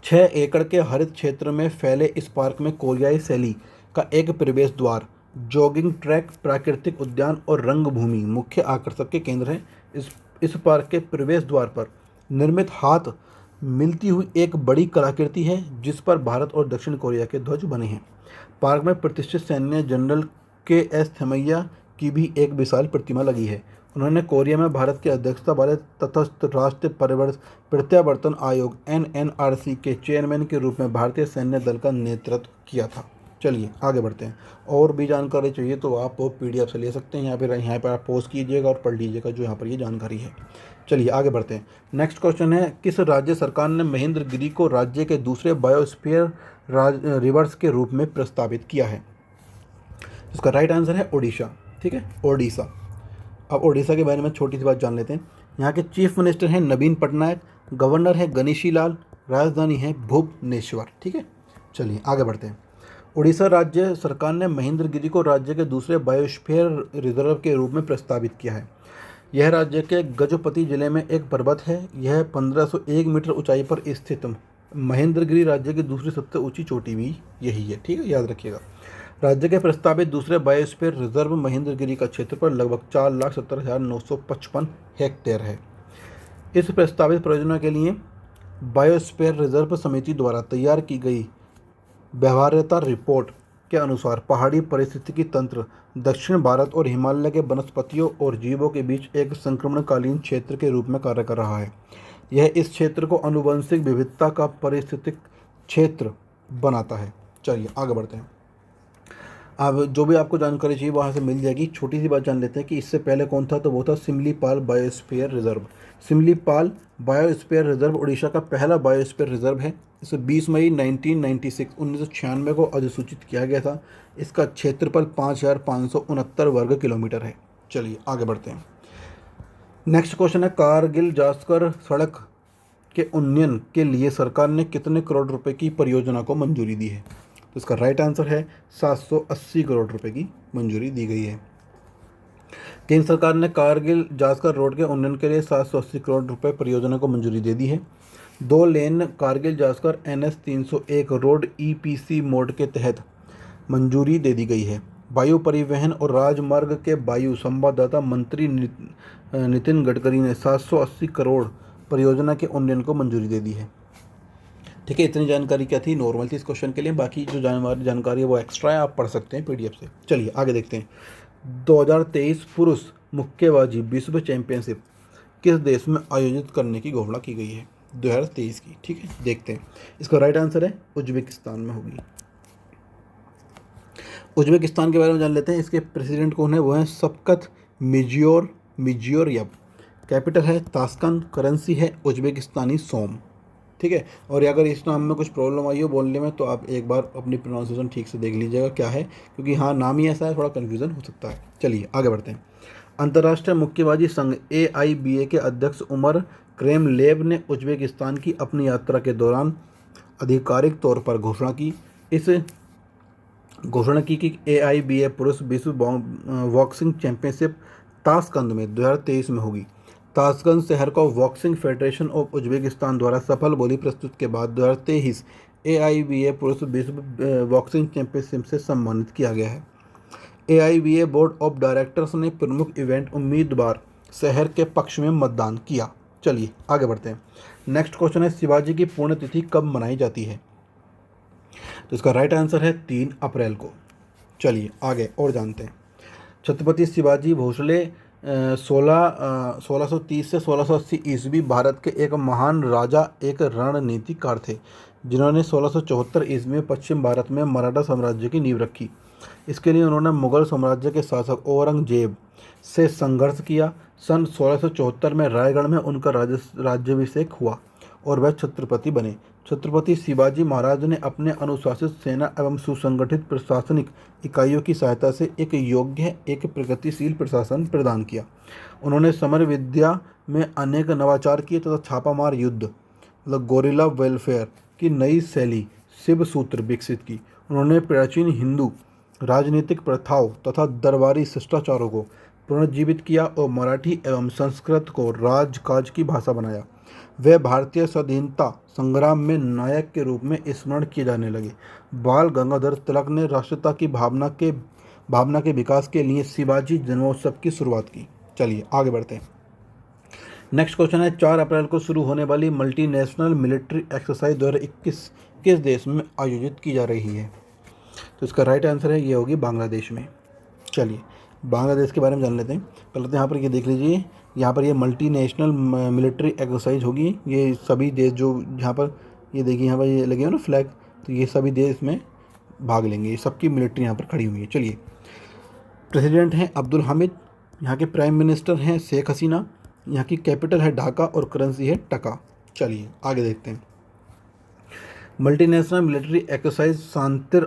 6 एकड़ के हरित क्षेत्र में फैले इस पार्क में कोरियाई शैली का एक प्रवेश द्वार, जॉगिंग ट्रैक, प्राकृतिक उद्यान और रंगभूमि मुख्य आकर्षक के केंद्र हैं। इस पार्क के प्रवेश द्वार पर निर्मित हाथ मिलती हुई एक बड़ी कलाकृति है जिस पर भारत और दक्षिण कोरिया के ध्वज बने हैं। पार्क में प्रतिष्ठित सैन्य जनरल के.एस. थमैया की भी एक विशाल प्रतिमा लगी है। उन्होंने कोरिया में भारत की अध्यक्षता वाले तटस्थ राष्ट्रीय प्रत्यावर्तन आयोग (NNRC) के चेयरमैन के रूप में भारतीय सैन्य दल का नेतृत्व किया था। चलिए आगे बढ़ते हैं। और भी जानकारी चाहिए तो आप PDF से ले सकते हैं, यहाँ पर आप पॉज कीजिएगा और पढ़ लीजिएगा जो यहाँ पर ये जानकारी है। चलिए आगे बढ़ते हैं। नेक्स्ट क्वेश्चन है, किस राज्य सरकार ने महेंद्रगिरी को राज्य के दूसरे बायोस्फीयर रिवर्स के रूप में प्रस्तावित किया है? इसका राइट आंसर है ओडिशा। ठीक है, ओडिशा। अब ओडिशा के बारे में छोटी सी बात जान लेते हैं। यहाँ के चीफ मिनिस्टर हैं नवीन पटनायक, गवर्नर है गणेशी लाल, राजधानी है भुवनेश्वर। ठीक है, चलिए आगे बढ़ते हैं। उड़ीसा राज्य सरकार ने महेंद्रगिरी को राज्य के दूसरे बायोस्फीयर रिजर्व के रूप में प्रस्तावित किया है। यह राज्य के गजपति जिले में एक पर्वत है। यह 1501 मीटर ऊंचाई पर स्थित महेंद्रगिरी राज्य की दूसरी सबसे ऊंची चोटी भी यही है। ठीक है, याद रखिएगा। राज्य के प्रस्तावित दूसरे बायोस्फीयर रिजर्व महेंद्रगिरी का क्षेत्रफल लगभग 4,70,955 हेक्टेयर है। इस प्रस्तावित परियोजना के लिए बायोस्फीयर रिजर्व समिति द्वारा तैयार की गई व्यवहार्यता रिपोर्ट के अनुसार पहाड़ी पारिस्थितिकी तंत्र दक्षिण भारत और हिमालय के वनस्पतियों और जीवों के बीच एक संक्रमणकालीन क्षेत्र के रूप में कार्य कर रहा है। यह इस क्षेत्र को आनुवंशिक विविधता का पारिस्थितिक क्षेत्र बनाता है। चलिए आगे बढ़ते हैं। अब जो भी आपको जानकारी चाहिए वहाँ से मिल जाएगी। छोटी सी बात जान लेते हैं कि इससे पहले कौन था, तो वो था Simlipal biosphere reserve. Simlipal biosphere reserve Orissa का पहला बायोस्फीयर रिजर्व है। इसे 20 मई 1996 को अधिसूचित किया गया था। इसका क्षेत्रफल 5,569 वर्ग किलोमीटर है। चलिए आगे बढ़ते हैं। नेक्स्ट क्वेश्चन है, कारगिल जास्कर सड़क के उन्नयन के लिए सरकार ने कितने करोड़ रुपए की परियोजना को मंजूरी दी है? तो इसका राइट आंसर है 780 करोड़ रुपए की मंजूरी दी गई है। केंद्र सरकार ने कारगिल जास्कर रोड के उन्नयन के लिए 780 करोड़ रुपए परियोजना को मंजूरी दे दी है। 2 lane Kargil Zanskar NS 301 road EPC mode के तहत मंजूरी दे दी गई है। वायु परिवहन और राजमार्ग के वायु संवाददाता मंत्री नितिन गडकरी ने 780 करोड़ परियोजना के उन्नयन को मंजूरी दे दी है। ठीक है, इतनी जानकारी क्या थी, नॉर्मल थी इस क्वेश्चन के लिए। बाकी जो जानकारी है वो एक्स्ट्रा है, आप पढ़ सकते हैं PDF से। चलिए आगे देखते हैं। 2023 पुरुष मुक्केबाजी विश्व चैंपियनशिप किस देश में आयोजित करने की घोषणा की गई है? 2023 की। ठीक है, देखते हैं। इसका राइट आंसर है उज्बेकिस्तान में होगी। उज्बेकिस्तान के बारे में जान लेते हैं। इसके प्रेसिडेंट कौन है? वो हैं शफकत मिर्जियोयेव। कैपिटल है ताशकंद। करेंसी है उज्बेकिस्तानी सोम। ठीक है, और अगर इस नाम में कुछ प्रॉब्लम आई हो बोलने में तो आप एक बार अपनी प्रोनाउंसिएशन ठीक से देख लीजिएगा क्या है, क्योंकि हाँ नाम ही ऐसा है, थोड़ा कन्फ्यूज़न हो सकता है। चलिए आगे बढ़ते हैं। अंतर्राष्ट्रीय मुक्केबाजी संघ AIBA के अध्यक्ष उमर क्रेमलेव ने उज्बेकिस्तान की अपनी यात्रा के दौरान आधिकारिक तौर पर घोषणा की कि AIBA पुरुष विश्व बॉक्सिंग चैंपियनशिप ताशकंद में 2023 में होगी। ताशकंद शहर को बॉक्सिंग फेडरेशन ऑफ उज्बेकिस्तान द्वारा सफल बोली प्रस्तुत के बाद 2023 AIBA पुरुष विश्व बॉक्सिंग चैंपियनशिप से सम्मानित किया गया है। AIBA बोर्ड ऑफ डायरेक्टर्स ने प्रमुख इवेंट उम्मीदवार शहर के पक्ष में मतदान किया। चलिए आगे बढ़ते हैं। नेक्स्ट क्वेश्चन है, शिवाजी की पुण्यतिथि कब मनाई जाती है? तो इसका राइट आंसर है 3 अप्रैल को। चलिए आगे और जानते हैं। छत्रपति शिवाजी भोसले 1630 से 1680 ईस्वी भारत के एक महान राजा, एक रणनीतिकार थे, जिन्होंने 1674 ईस्वी में पश्चिम भारत में मराठा साम्राज्य की नींव रखी। इसके लिए उन्होंने मुगल साम्राज्य के शासक औरंगजेब से संघर्ष किया। सन 1674 में रायगढ़ में उनका राज्याभिषेक हुआ और वह छत्रपति बने। छत्रपति शिवाजी महाराज ने अपने अनुशासित सेना एवं सुसंगठित प्रशासनिक इकाइयों की सहायता से एक योग्य, एक प्रगतिशील प्रशासन प्रदान किया। उन्होंने समर विद्या में अनेक नवाचार किए तथा छापामार युद्ध मतलब गोरिल्ला वेलफेयर की नई शैली शिव सूत्र विकसित की। उन्होंने प्राचीन हिंदू राजनीतिक प्रथाओं तथा दरबारी शिष्टाचारों को पुनर्जीवित किया और मराठी एवं संस्कृत को राजकाज की भाषा बनाया। वे भारतीय स्वाधीनता संग्राम में नायक के रूप में स्मरण किए जाने लगे। बाल गंगाधर तिलक ने राष्ट्रीयता की भावना के विकास के लिए शिवाजी जन्मोत्सव की शुरुआत की। चलिए आगे बढ़ते हैं। नेक्स्ट क्वेश्चन है, 4 अप्रैल को शुरू होने वाली मल्टीनेशनल मिलिट्री एक्सरसाइज 2021 किस देश में आयोजित की जा रही है? तो इसका राइट आंसर है ये होगी बांग्लादेश में। चलिए बांग्लादेश के बारे में जान लेते हैं। पहले तो यहाँ पर ये देख लीजिए, यहाँ पर ये मल्टीनेशनल मिलिट्री एक्सरसाइज होगी। ये सभी देश जो यहाँ पर ये देखिए यहाँ पर ये लगे हो ना फ्लैग, तो ये सभी देश में भाग लेंगे। ये सबकी मिलिट्री यहाँ पर खड़ी हुई है। चलिए, प्रेसिडेंट हैं अब्दुल हामिद, यहाँ के प्राइम मिनिस्टर हैं शेख हसीना, यहाँ की कैपिटल है ढाका और करेंसी है टका। चलिए आगे देखते हैं। मल्टीनेशनल मिलिट्री एक्सरसाइज शांतिर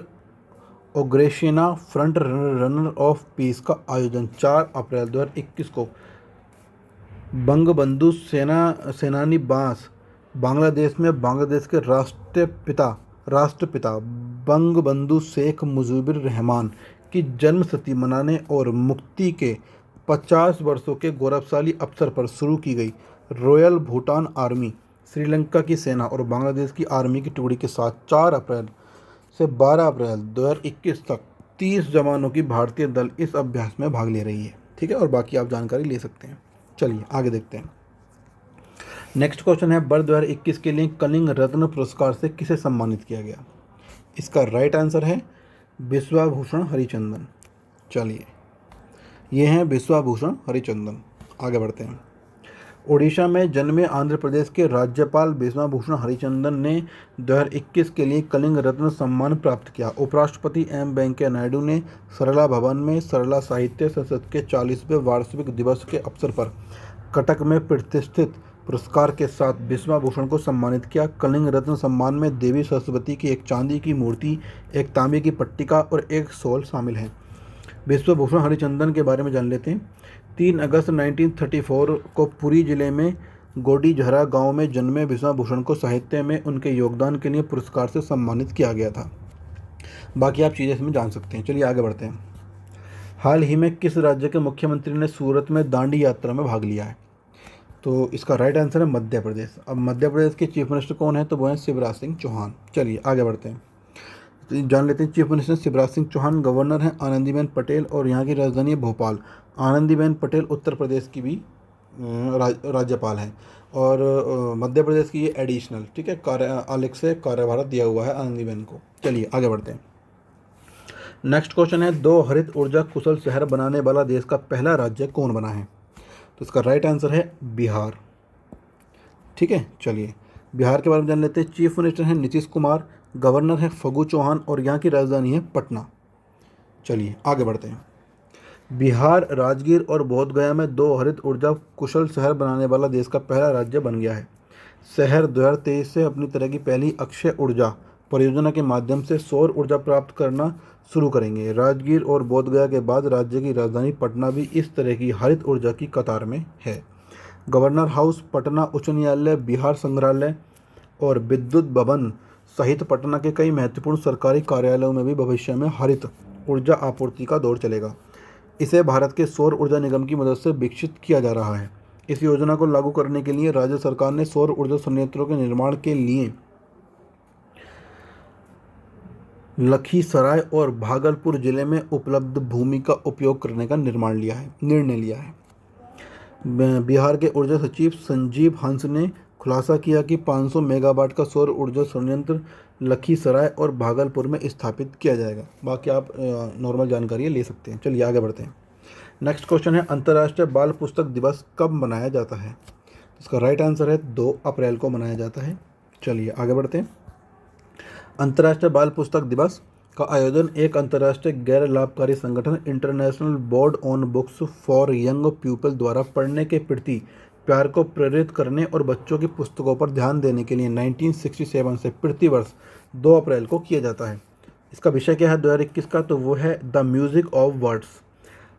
ओग्रेशिना फ्रंट रनर ऑफ पीस का आयोजन 4 अप्रैल 2021 को बंगबंधु सेनानी बांस बांग्लादेश में बांग्लादेश के राष्ट्रपिता बंगबंधु शेख मुजीबुर रहमान की जन्मशती मनाने और मुक्ति के 50 वर्षों के गौरवशाली अवसर पर शुरू की गई रॉयल भूटान आर्मी श्रीलंका की सेना और बांग्लादेश की आर्मी की टुकड़ी के साथ 4 अप्रैल से 12 अप्रैल 2021 तक 30 जवानों की भारतीय दल इस अभ्यास में भाग ले रही है। ठीक है, और बाकी आप जानकारी ले सकते हैं। चलिए आगे देखते हैं। नेक्स्ट क्वेश्चन है, वर्ष 2021 के लिए कलिंग रत्न पुरस्कार से किसे सम्मानित किया गया? इसका राइट आंसर है विश्वभूषण हरिचंदन। चलिए, ये हैं विश्वभूषण हरिचंदन। आगे बढ़ते हैं। ओडिशा में जन्मे आंध्र प्रदेश के राज्यपाल विश्वभूषण हरिचंदन ने 2021 के लिए कलिंग रत्न सम्मान प्राप्त किया। उपराष्ट्रपति एम वेंकैया नायडू ने सरला भवन में सरला साहित्य संसद के 40वें वार्षिक दिवस के अवसर पर कटक में प्रतिष्ठित पुरस्कार के साथ विश्वभूषण को सम्मानित किया। कलिंग रत्न सम्मान में देवी सरस्वती की एक चांदी की मूर्ति, एक तांबे की पट्टिका और एक शॉल शामिल हैं। विश्वभूषण हरिचंदन के बारे में जान लेते हैं। 3 अगस्त 1934 को पुरी जिले में गोडीझरा गांव में जन्मे विश्वभूषण को साहित्य में उनके योगदान के लिए पुरस्कार से सम्मानित किया गया था। बाकी आप चीज़ें इसमें जान सकते हैं। चलिए आगे बढ़ते हैं। हाल ही में किस राज्य के मुख्यमंत्री ने सूरत में दांडी यात्रा में भाग लिया है? तो इसका राइट आंसर है मध्य प्रदेश। अब मध्य प्रदेश के चीफ मिनिस्टर कौन है? तो वो हैं शिवराज सिंह चौहान। चलिए आगे बढ़ते हैं। तो जान लेते हैं chief minister Shivraj Singh Chouhan. Governor हैं आनंदीबेन पटेल और यहाँ की राजधानी है भोपाल। आनंदीबेन पटेल उत्तर प्रदेश की भी राज्यपाल हैं और मध्य प्रदेश की ये एडिशनल, ठीक है, अलग से कार्यभार दिया हुआ है आनंदीबेन को। चलिए आगे बढ़ते हैं। नेक्स्ट क्वेश्चन है, 2 हरित ऊर्जा कुशल शहर बनाने वाला देश का पहला राज्य कौन बना है? तो इसका राइट आंसर है बिहार। ठीक है, चलिए बिहार के बारे में जान लेते हैं। चीफ मिनिस्टर हैं नीतीश कुमार, गवर्नर है फगू चौहान और यहाँ की राजधानी है पटना। चलिए आगे बढ़ते हैं। बिहार राजगीर और बोधगया में 2 हरित ऊर्जा कुशल शहर बनाने वाला देश का पहला राज्य बन गया है। शहर 2023 से अपनी तरह की पहली अक्षय ऊर्जा परियोजना के माध्यम से सौर ऊर्जा प्राप्त करना शुरू करेंगे। राजगीर और बोधगया के बाद राज्य की राजधानी पटना भी इस तरह की हरित ऊर्जा की कतार में है। गवर्नर हाउस, पटना उच्च न्यायालय, बिहार संग्रहालय और विद्युत भवन सहित पटना के कई महत्वपूर्ण सरकारी कार्यालयों में भी भविष्य में हरित ऊर्जा आपूर्ति का दौर चलेगा। इसे भारत के सौर ऊर्जा निगम की मदद से विकसित किया जा रहा है। इस योजना को लागू करने के लिए राज्य सरकार ने सौर ऊर्जा संयंत्रों के निर्माण के लिए लखीसराय और भागलपुर जिले में उपलब्ध भूमि का उपयोग करने का निर्णय लिया है। बिहार के ऊर्जा सचिव संजीव हंस ने खुलासा किया कि 500 मेगावाट का सौर ऊर्जा संयंत्र लखीसराय और भागलपुर में स्थापित किया जाएगा। बाकी आप नॉर्मल जानकारी ले सकते हैं। चलिए आगे बढ़ते हैं। नेक्स्ट क्वेश्चन है, अंतर्राष्ट्रीय बाल पुस्तक दिवस कब मनाया जाता है? इसका राइट आंसर है 2 अप्रैल को मनाया जाता है। चलिए आगे बढ़ते हैं। अंतर्राष्ट्रीय बाल पुस्तक दिवस का आयोजन एक अंतर्राष्ट्रीय गैर लाभकारी संगठन international board on books for young people द्वारा पढ़ने के प्रति प्यार को प्रेरित करने और बच्चों की पुस्तकों पर ध्यान देने के लिए 1967 से प्रति वर्ष 2 अप्रैल को किया जाता है। इसका विषय क्या है 2021 का? तो वो है द म्यूजिक ऑफ वर्ड्स।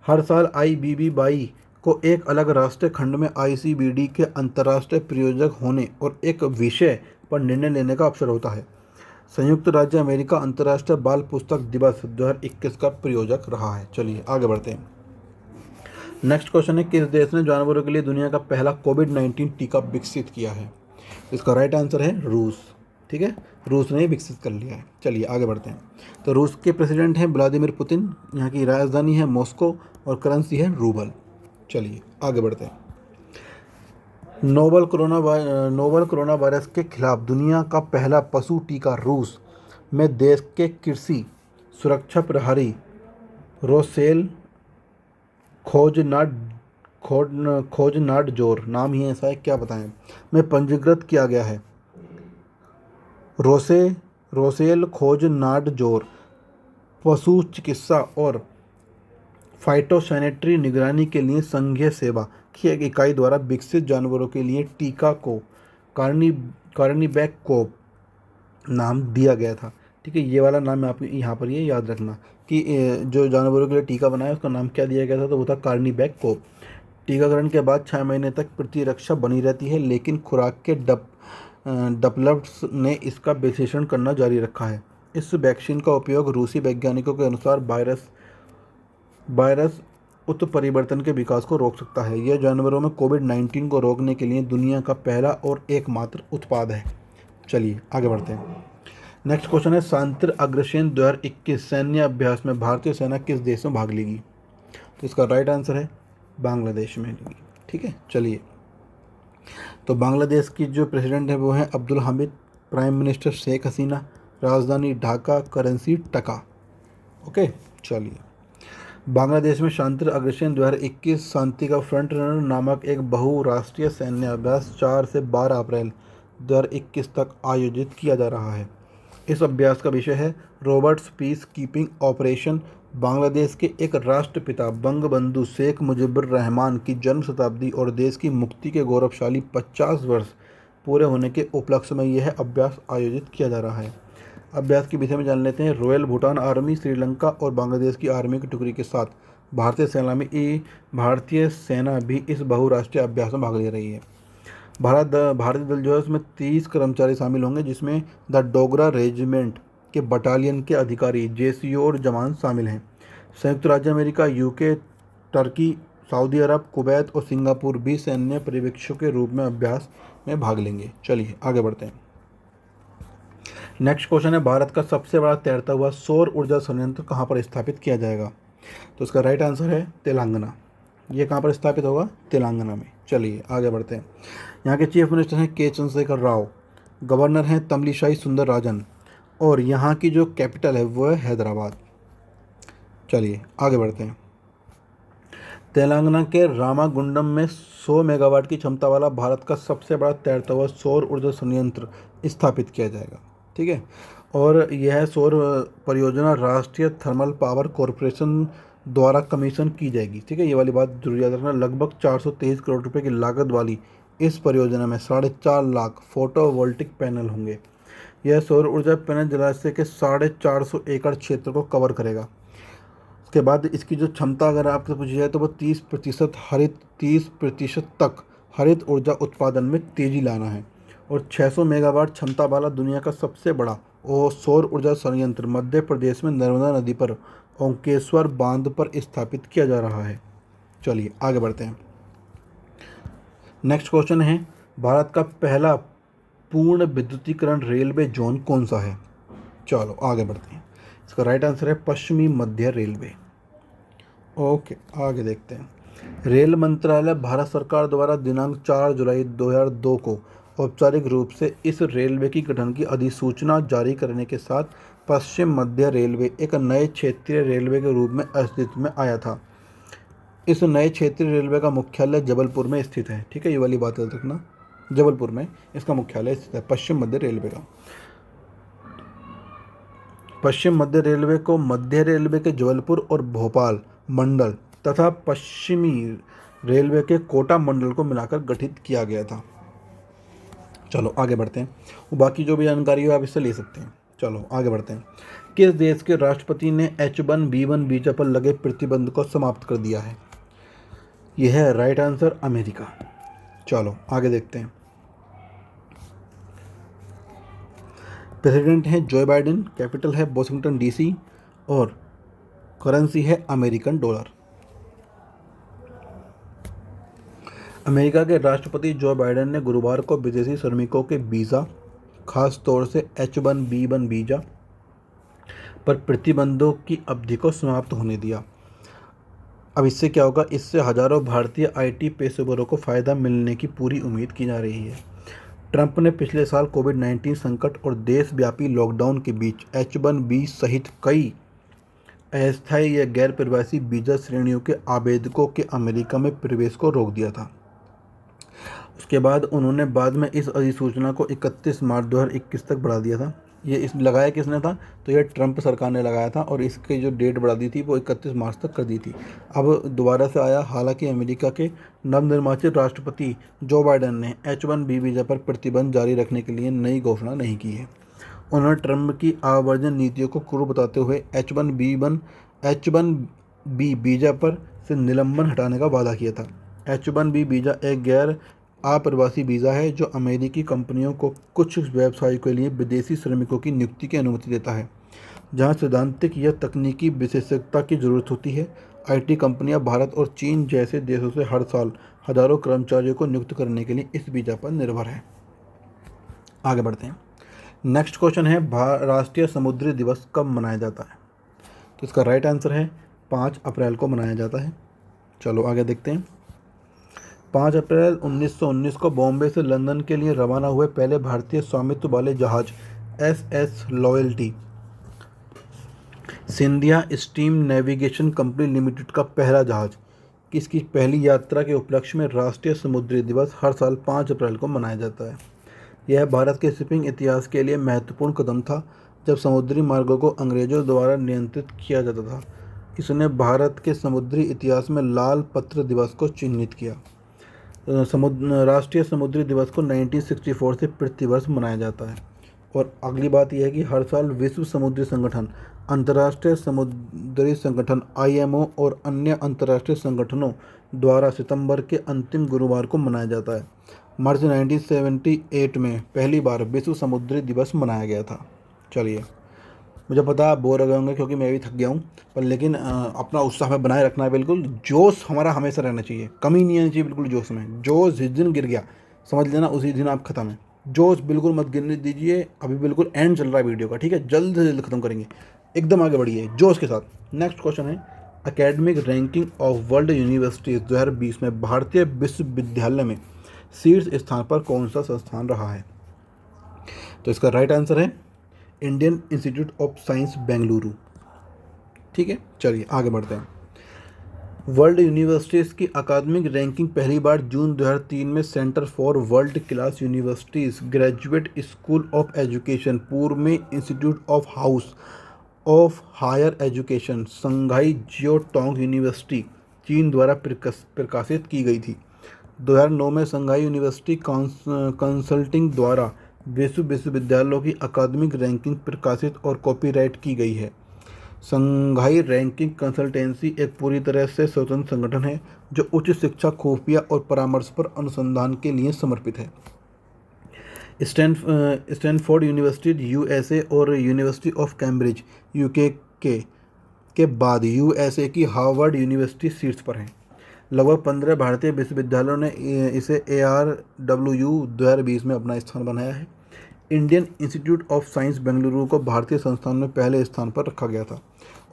हर साल IBB-22 को एक अलग राष्ट्रीय खंड में ICBD के अंतर्राष्ट्रीय प्रायोजक होने और एक विषय पर निर्णय लेने का अवसर होता है। संयुक्त राज्य अमेरिका अंतर्राष्ट्रीय बाल पुस्तक दिवस 2021 का प्रायोजक रहा है। चलिए आगे बढ़ते हैं। नेक्स्ट क्वेश्चन है, किस देश ने जानवरों के लिए दुनिया का पहला कोविड-19 टीका विकसित किया है? इसका राइट आंसर है रूस। ठीक है, रूस ने विकसित कर लिया है। चलिए आगे बढ़ते हैं। तो रूस के प्रेसिडेंट हैं व्लादिमीर पुतिन, यहाँ की राजधानी है मॉस्को और करेंसी है रूबल। चलिए आगे बढ़ते हैं। नोवल कोरोना वायरस के खिलाफ दुनिया का पहला पशु टीका रूस में देश के कृषि सुरक्षा प्रहरी रोसेल खोजनाडजोर, नाम ही ऐसा है, क्या बताएं, में पंजीकृत किया गया है। रोसेल खोजनाडजोर पशु चिकित्सा और फाइटोसैनिटरी निगरानी के लिए संघीय सेवा की एक इकाई द्वारा विकसित जानवरों के लिए टीका को कार्नी कार्निबैकॉप नाम दिया गया था। ठीक है, ये वाला नाम आप यहाँ पर ये याद रखना कि जो जानवरों के लिए टीका बनाया उसका नाम क्या दिया गया था, तो वो था कार्निबैकॉप। टीकाकरण के बाद 6 महीने तक प्रतिरक्षा बनी रहती है, लेकिन खुराक के डेवलपर्स ने इसका विश्लेषण करना जारी रखा है। इस वैक्सीन का उपयोग रूसी वैज्ञानिकों के अनुसार वायरस उत्परिवर्तन के विकास को रोक सकता है। यह जानवरों में कोविड-19 को रोकने के लिए दुनिया का पहला और एकमात्र उत्पाद है। चलिए आगे बढ़ते हैं। नेक्स्ट क्वेश्चन है, शांतिर अग्रसेन 2021 सैन्य अभ्यास में भारतीय सेना किस देश में भाग लेगी? तो इसका राइट आंसर है बांग्लादेश में लेगी। ठीक है, चलिए। तो बांग्लादेश की जो प्रेसिडेंट है वो है अब्दुल हामिद, प्राइम मिनिस्टर शेख हसीना, राजधानी ढाका, करेंसी टका। ओके, चलिए। बांग्लादेश में शांतिर अग्रसेन 2021 शांति का फ्रंट रनर नामक एक बहुराष्ट्रीय सैन्य अभ्यास 4 से 12 अप्रैल 2021 तक आयोजित किया जा रहा है। इस अभ्यास का विषय है Roberts peace keeping operation. Bangladesh के एक राष्ट्रपिता बंगबंधु शेख मुजीबुर रहमान की जन्म शताब्दी और देश की मुक्ति के गौरवशाली 50 वर्ष पूरे होने के उपलक्ष्य में यह अभ्यास आयोजित किया जा रहा है। अभ्यास के विषय में जान लेते हैं। रॉयल भूटान आर्मी श्रीलंका और बांग्लादेश की आर्मी की टुकड़ी के साथ भारतीय सेना भी इस बहुराष्ट्रीय अभ्यास में भाग ले रही है। भारतीय दल जो है उसमें 30 कर्मचारी शामिल होंगे, जिसमें द डोगरा रेजिमेंट के बटालियन के अधिकारी, जेसीओ और जवान शामिल हैं। संयुक्त राज्य अमेरिका, यूके, टर्की, सऊदी अरब, कुवैत और सिंगापुर भी सैन्य पर्यवेक्षकों के रूप में अभ्यास में भाग लेंगे। चलिए आगे बढ़ते हैं। नेक्स्ट क्वेश्चन है, भारत का सबसे बड़ा तैरता हुआ सौर ऊर्जा संयंत्र कहाँ पर स्थापित किया जाएगा? तो इसका राइट आंसर है तेलंगाना। ये कहाँ पर स्थापित होगा? तेलंगाना में। चलिए आगे बढ़ते हैं। यहाँ के चीफ मिनिस्टर हैं के चंद्रशेखर राव, गवर्नर हैं तमिलिसाई सुंदरराजन और यहाँ की जो कैपिटल है वो है हैदराबाद। चलिए आगे बढ़ते हैं। तेलंगाना के रामागुंडम में 100 मेगावाट की क्षमता वाला भारत का सबसे बड़ा तैरता हुआ सौर ऊर्जा संयंत्र स्थापित किया जाएगा। ठीक है, और यह सौर परियोजना राष्ट्रीय थर्मल पावर कॉरपोरेशन द्वारा कमीशन की जाएगी। ठीक है, ये वाली बात जरूर याद रखना। लगभग 423 करोड़ रुपए की लागत वाली इस परियोजना में 4.5 लाख फोटोवोल्टिक पैनल होंगे। यह सौर ऊर्जा पैनल जलाशय के 450 एकड़ क्षेत्र को कवर करेगा। उसके बाद इसकी जो क्षमता अगर आपसे पूछी जाए तो वो 30% तक हरित ऊर्जा उत्पादन में तेजी लाना है। और 600 मेगावाट क्षमता वाला दुनिया का सबसे बड़ा और सौर ऊर्जा संयंत्र मध्य प्रदेश में नर्मदा नदी पर ओंकेश्वर बांध पर स्थापित किया जा रहा है। चलिए आगे बढ़ते हैं। नेक्स्ट क्वेश्चन है, भारत का पहला पूर्ण विद्युतीकरण रेलवे जोन कौन सा है? चलो आगे बढ़ते हैं। इसका राइट आंसर है पश्चिमी मध्य रेलवे। ओके, आगे देखते हैं। रेल मंत्रालय भारत सरकार द्वारा दिनांक 4 जुलाई 2002 को औपचारिक रूप से इस रेलवे की गठन की अधिसूचना जारी करने के साथ पश्चिम मध्य रेलवे एक नए क्षेत्रीय रेलवे के रूप में अस्तित्व में आया था। इस नए क्षेत्रीय रेलवे का मुख्यालय जबलपुर में स्थित है। ठीक है, ये वाली बात याद रखना, जबलपुर में इसका मुख्यालय स्थित है पश्चिम मध्य रेलवे का। पश्चिम मध्य रेलवे को मध्य रेलवे के जबलपुर और भोपाल मंडल तथा पश्चिमी रेलवे के कोटा मंडल को मिलाकर गठित किया गया था। चलो आगे बढ़ते हैं। वो बाकी जो भी जानकारी हो आप इससे ले सकते हैं। चलो आगे बढ़ते हैं। किस देश के राष्ट्रपति ने H1B1 वीजा पर लगे प्रतिबंध को समाप्त कर दिया है? यह है राइट आंसर अमेरिका। चलो आगे देखते हैं। प्रेसिडेंट हैं जो बाइडेन, कैपिटल है वॉशिंगटन डीसी और करेंसी है अमेरिकन डॉलर। अमेरिका के राष्ट्रपति जो बाइडेन ने गुरुवार को विदेशी श्रमिकों के वीज़ा, खास तौर से H1B1 वीज़ा पर प्रतिबंधों की अवधि को समाप्त होने दिया। अब इससे क्या होगा? इससे हजारों भारतीय IT पेशेवरों को फ़ायदा मिलने की पूरी उम्मीद की जा रही है। ट्रंप ने पिछले साल कोविड-19 संकट और देशव्यापी लॉकडाउन के बीच H1B सहित कई अस्थायी या गैर प्रवासी वीज़ा श्रेणियों के आवेदकों के अमेरिका में प्रवेश को रोक दिया था। उसके बाद उन्होंने बाद में इस अधिसूचना को 31 मार्च 2021 तक बढ़ा दिया था। ये इस लगाया किसने था? तो ये ट्रंप सरकार ने लगाया था और इसकी जो डेट बढ़ा दी थी वो 31 मार्च तक कर दी थी। अब दोबारा से आया। हालांकि अमेरिका के नवनिर्वाचित राष्ट्रपति जो बाइडेन ने H1B वीज़ा पर प्रतिबंध जारी रखने के लिए नई घोषणा नहीं की है। उन्होंने ट्रंप की आवर्जन नीतियों को क्रूर बताते हुए H1B वीज़ा पर से निलंबन हटाने का वादा किया था। H1B वीज़ा एक गैर अप्रवासी वीज़ा है जो अमेरिकी कंपनियों को कुछ व्यवसायों के लिए विदेशी श्रमिकों की नियुक्ति की अनुमति देता है, जहां सैद्धांतिक या तकनीकी विशेषज्ञता की ज़रूरत होती है। आईटी कंपनियां भारत और चीन जैसे देशों से हर साल हज़ारों कर्मचारियों को नियुक्त करने के लिए इस वीज़ा पर निर्भर है। आगे बढ़ते हैं। नेक्स्ट क्वेश्चन है, राष्ट्रीय समुद्री दिवस कब मनाया जाता है? तो इसका राइट आंसर है 5 अप्रैल को मनाया जाता है। चलो आगे देखते हैं। 5 अप्रैल 1919 को बॉम्बे से लंदन के लिए रवाना हुए पहले भारतीय स्वामित्व वाले जहाज SS loyalty Scindia steam navigation company limited का पहला जहाज किसकी पहली यात्रा के उपलक्ष्य में राष्ट्रीय समुद्री दिवस हर साल 5 अप्रैल को मनाया जाता है। यह भारत के शिपिंग इतिहास के लिए महत्वपूर्ण कदम था, जब समुद्री मार्गों को अंग्रेजों द्वारा नियंत्रित किया जाता था। इसने भारत के समुद्री इतिहास में लाल पत्र दिवस को चिन्हित किया। राष्ट्रीय समुद्री दिवस को 1964 से प्रतिवर्ष मनाया जाता है। और अगली बात यह है कि हर साल विश्व समुद्री संगठन, अंतर्राष्ट्रीय समुद्री संगठन IMO और अन्य अंतर्राष्ट्रीय संगठनों द्वारा सितंबर के अंतिम गुरुवार को मनाया जाता है। मार्च 1978 में पहली बार विश्व समुद्री दिवस मनाया गया था। चलिए, मुझे पता है आप बोर हो गए होंगे क्योंकि मैं भी थक गया हूँ, पर लेकिन अपना उत्साह हमें बनाए रखना है। बिल्कुल जोश हमारा हमेशा रहना चाहिए, कमी नहीं आनी चाहिए बिल्कुल जोश में। जोश जिस दिन गिर गया समझ लेना उसी दिन आप खत्म है। जोश बिल्कुल मत गिरने दीजिए। अभी बिल्कुल एंड चल रहा है वीडियो का, ठीक है? जल्द से जल्द खत्म करेंगे, एकदम आगे बढ़िए जोश के साथ। नेक्स्ट क्वेश्चन है, academic ranking of world universities 2020 में भारतीय विश्वविद्यालय में शीर्ष स्थान पर कौन सा संस्थान रहा है? तो इसका राइट आंसर है Indian institute of science Bengaluru. ठीक है, चलिए आगे बढ़ते हैं। वर्ल्ड यूनिवर्सिटीज़ की अकादमिक रैंकिंग पहली बार जून 2003 में Centre for World Class Universities Graduate School of Education, पूर्व में Institute of House of Higher Education, Shanghai Jiaotong University, चीन द्वारा प्रकाशित की गई थी। 2009 में संघाई यूनिवर्सिटी कंसल्टिंग द्वारा विश्व विश्वविद्यालयों की अकादमिक रैंकिंग प्रकाशित और कॉपीराइट की गई है। संघाई रैंकिंग कंसल्टेंसी एक पूरी तरह से स्वतंत्र संगठन है जो उच्च शिक्षा, खुफिया और परामर्श पर अनुसंधान के लिए समर्पित है। स्टैनफोर्ड यूनिवर्सिटी USA और यूनिवर्सिटी ऑफ कैम्ब्रिज UK के बाद USA की हार्वर्ड यूनिवर्सिटी शीर्ष पर है। लगभग 15 भारतीय विश्वविद्यालयों ने इसे ARWU 2020 में अपना स्थान बनाया है। Indian institute of science Bengaluru को भारतीय संस्थान में पहले स्थान पर रखा गया था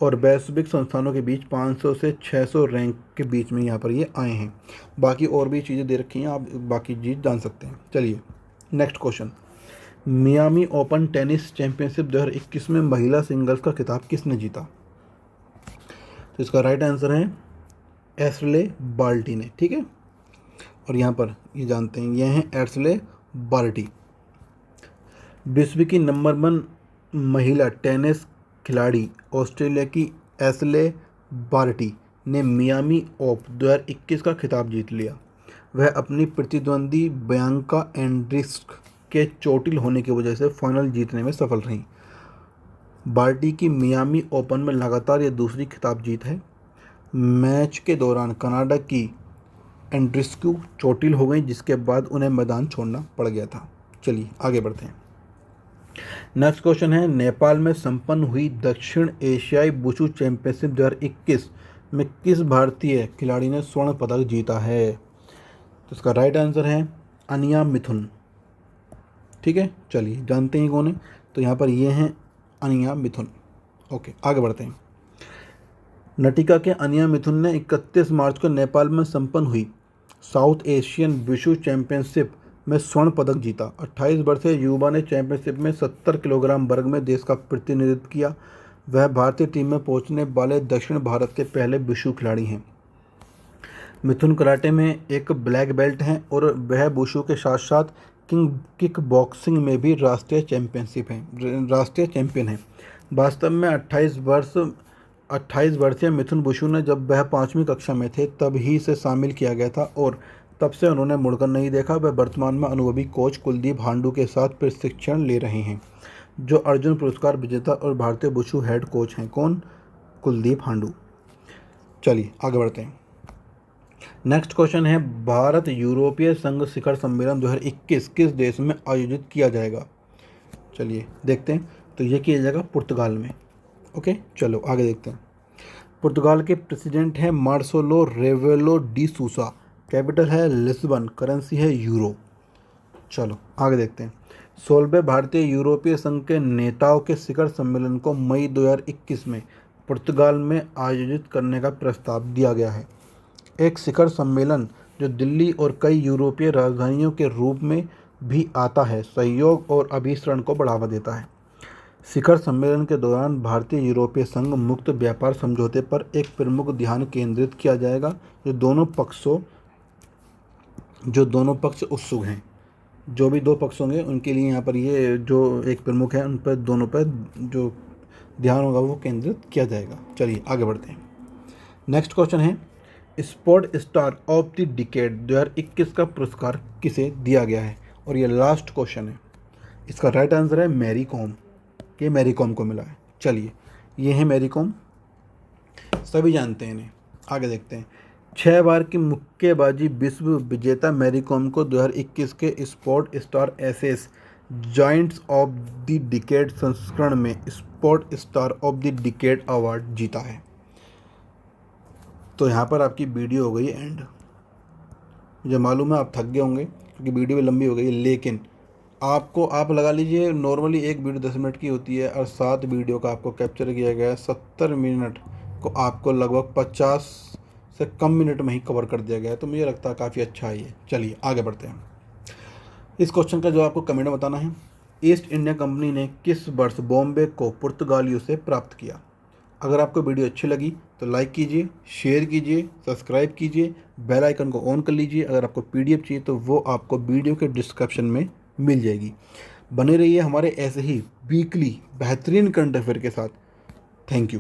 और वैश्विक संस्थानों के बीच 500 से 600 रैंक के बीच में यहाँ पर ये आए हैं। बाकी और भी चीज़ें दे रखी हैं, आप बाकी चीज़ जान सकते हैं। चलिए next question, Miami open tennis championship 2021 में महिला सिंगल्स का खिताब किसने जीता? तो इसका राइट आंसर है एशले बार्टी ने। ठीक है, और यहाँ पर ये जानते हैं, ये हैं एशले बार्टी। विश्व की नंबर 1 महिला टेनिस खिलाड़ी ऑस्ट्रेलिया की एशले बार्टी ने मियामी ओपन 2021 का खिताब जीत लिया। वह अपनी प्रतिद्वंदी बियांका एंड्रीस्क के चोटिल होने की वजह से फाइनल जीतने में सफल रहीं। बार्टी की मियामी ओपन में लगातार यह दूसरी खिताब जीत है। मैच के दौरान कनाडा की एंड्रीस्कू चोटिल हो गई, जिसके बाद उन्हें मैदान छोड़ना पड़ गया था। चलिए आगे बढ़ते हैं। नेक्स्ट क्वेश्चन है, नेपाल में संपन्न हुई दक्षिण एशियाई वुशु चैंपियनशिप 2021 में किस भारतीय खिलाड़ी ने स्वर्ण पदक जीता है? तो इसका राइट आंसर है अनिया मिथुन। ठीक है, चलिए जानते हैं कौन है। तो यहाँ पर ये हैं अनिया मिथुन। ओके, आगे बढ़ते हैं। नटिका के अनिया मिथुन ने 31 मार्च को नेपाल में संपन्न हुई साउथ एशियन वुशु चैंपियनशिप में स्वर्ण पदक जीता। 28 वर्षीय युवा ने चैंपियनशिप में 70 किलोग्राम वर्ग में देश का प्रतिनिधित्व किया। वह भारतीय टीम में पहुंचने वाले दक्षिण भारत के पहले वुशु खिलाड़ी हैं। मिथुन कराटे में एक ब्लैक बेल्ट हैं और वह वुशु के साथ साथ किक बॉक्सिंग में भी राष्ट्रीय चैंपियन है। वास्तव में 28 वर्षीय मिथुन बसु ने जब वह 5वीं कक्षा में थे तब ही से शामिल किया गया था और तब से उन्होंने मुड़कर नहीं देखा। वह वर्तमान में अनुभवी कोच कुलदीप हांडू के साथ प्रशिक्षण ले रहे हैं, जो अर्जुन पुरस्कार विजेता और भारतीय वुशु हेड कोच हैं। कौन? कुलदीप हांडू। चलिए आगे बढ़ते हैं। नेक्स्ट क्वेश्चन है, भारत यूरोपीय संघ शिखर सम्मेलन 2021 किस देश में आयोजित किया जाएगा? चलिए देखते हैं। तो ये किया जाएगा पुर्तगाल में। ओके, चलो आगे देखते हैं। पुर्तगाल के प्रेसिडेंट हैं मार्सेलो रेवेलो डी सूसा। कैपिटल है लिस्बन। करेंसी है यूरो। चलो आगे देखते हैं। 16वें भारतीय यूरोपीय संघ के नेताओं के शिखर सम्मेलन को मई 2021 में पुर्तगाल में आयोजित करने का प्रस्ताव दिया गया है। एक शिखर सम्मेलन जो दिल्ली और कई यूरोपीय राजधानियों के रूप में भी आता है, सहयोग और अभिसरण को बढ़ावा देता है। शिखर सम्मेलन के दौरान भारतीय यूरोपीय संघ मुक्त व्यापार समझौते पर एक प्रमुख ध्यान केंद्रित किया जाएगा, जो दोनों पक्ष उत्सुक हैं। जो भी दो पक्ष होंगे उनके लिए यहाँ पर ये जो एक प्रमुख है उन पर दोनों पर जो ध्यान होगा वो केंद्रित किया जाएगा। चलिए आगे बढ़ते हैं। नेक्स्ट क्वेश्चन है, sport star of the decade 2021 का पुरस्कार किसे दिया गया है? और ये लास्ट क्वेश्चन है। इसका राइट आंसर है मैरी कॉम। ये मैरी कॉम को मिला है। चलिए, ये है मैरी कॉम, सभी जानते हैं इन्हें। आगे देखते हैं। 6 बार की मुक्केबाजी विश्व विजेता मैरी कॉम को 2021 के sport star aces giants of the decade संस्करण में sport star of the decade award जीता है। तो यहाँ पर आपकी वीडियो हो गई एंड। मुझे मालूम है आप थक गए होंगे क्योंकि वीडियो भी लंबी हो गई, लेकिन आप लगा लीजिए नॉर्मली एक वीडियो 10 मिनट की होती है और 7 वीडियो का आपको कैप्चर किया गया है। 70 मिनट को आपको लगभग 50 से कम मिनट में ही कवर कर दिया गया है। तो मुझे लगता है काफ़ी अच्छा है ये। चलिए आगे बढ़ते हैं। इस क्वेश्चन का जवाब आपको कमेंट में बताना है। ईस्ट इंडिया कंपनी ने किस वर्ष बॉम्बे को पुर्तगालियों से प्राप्त किया? अगर आपको वीडियो अच्छी लगी तो लाइक कीजिए, शेयर कीजिए, सब्सक्राइब कीजिए, बेल आइकन को ऑन कर लीजिए। अगर आपको पीडीएफ चाहिए तो वो आपको वीडियो के डिस्क्रिप्शन में मिल जाएगी। बने रहिए हमारे ऐसे ही वीकली बेहतरीन करंट अफेयर के साथ। Thank you.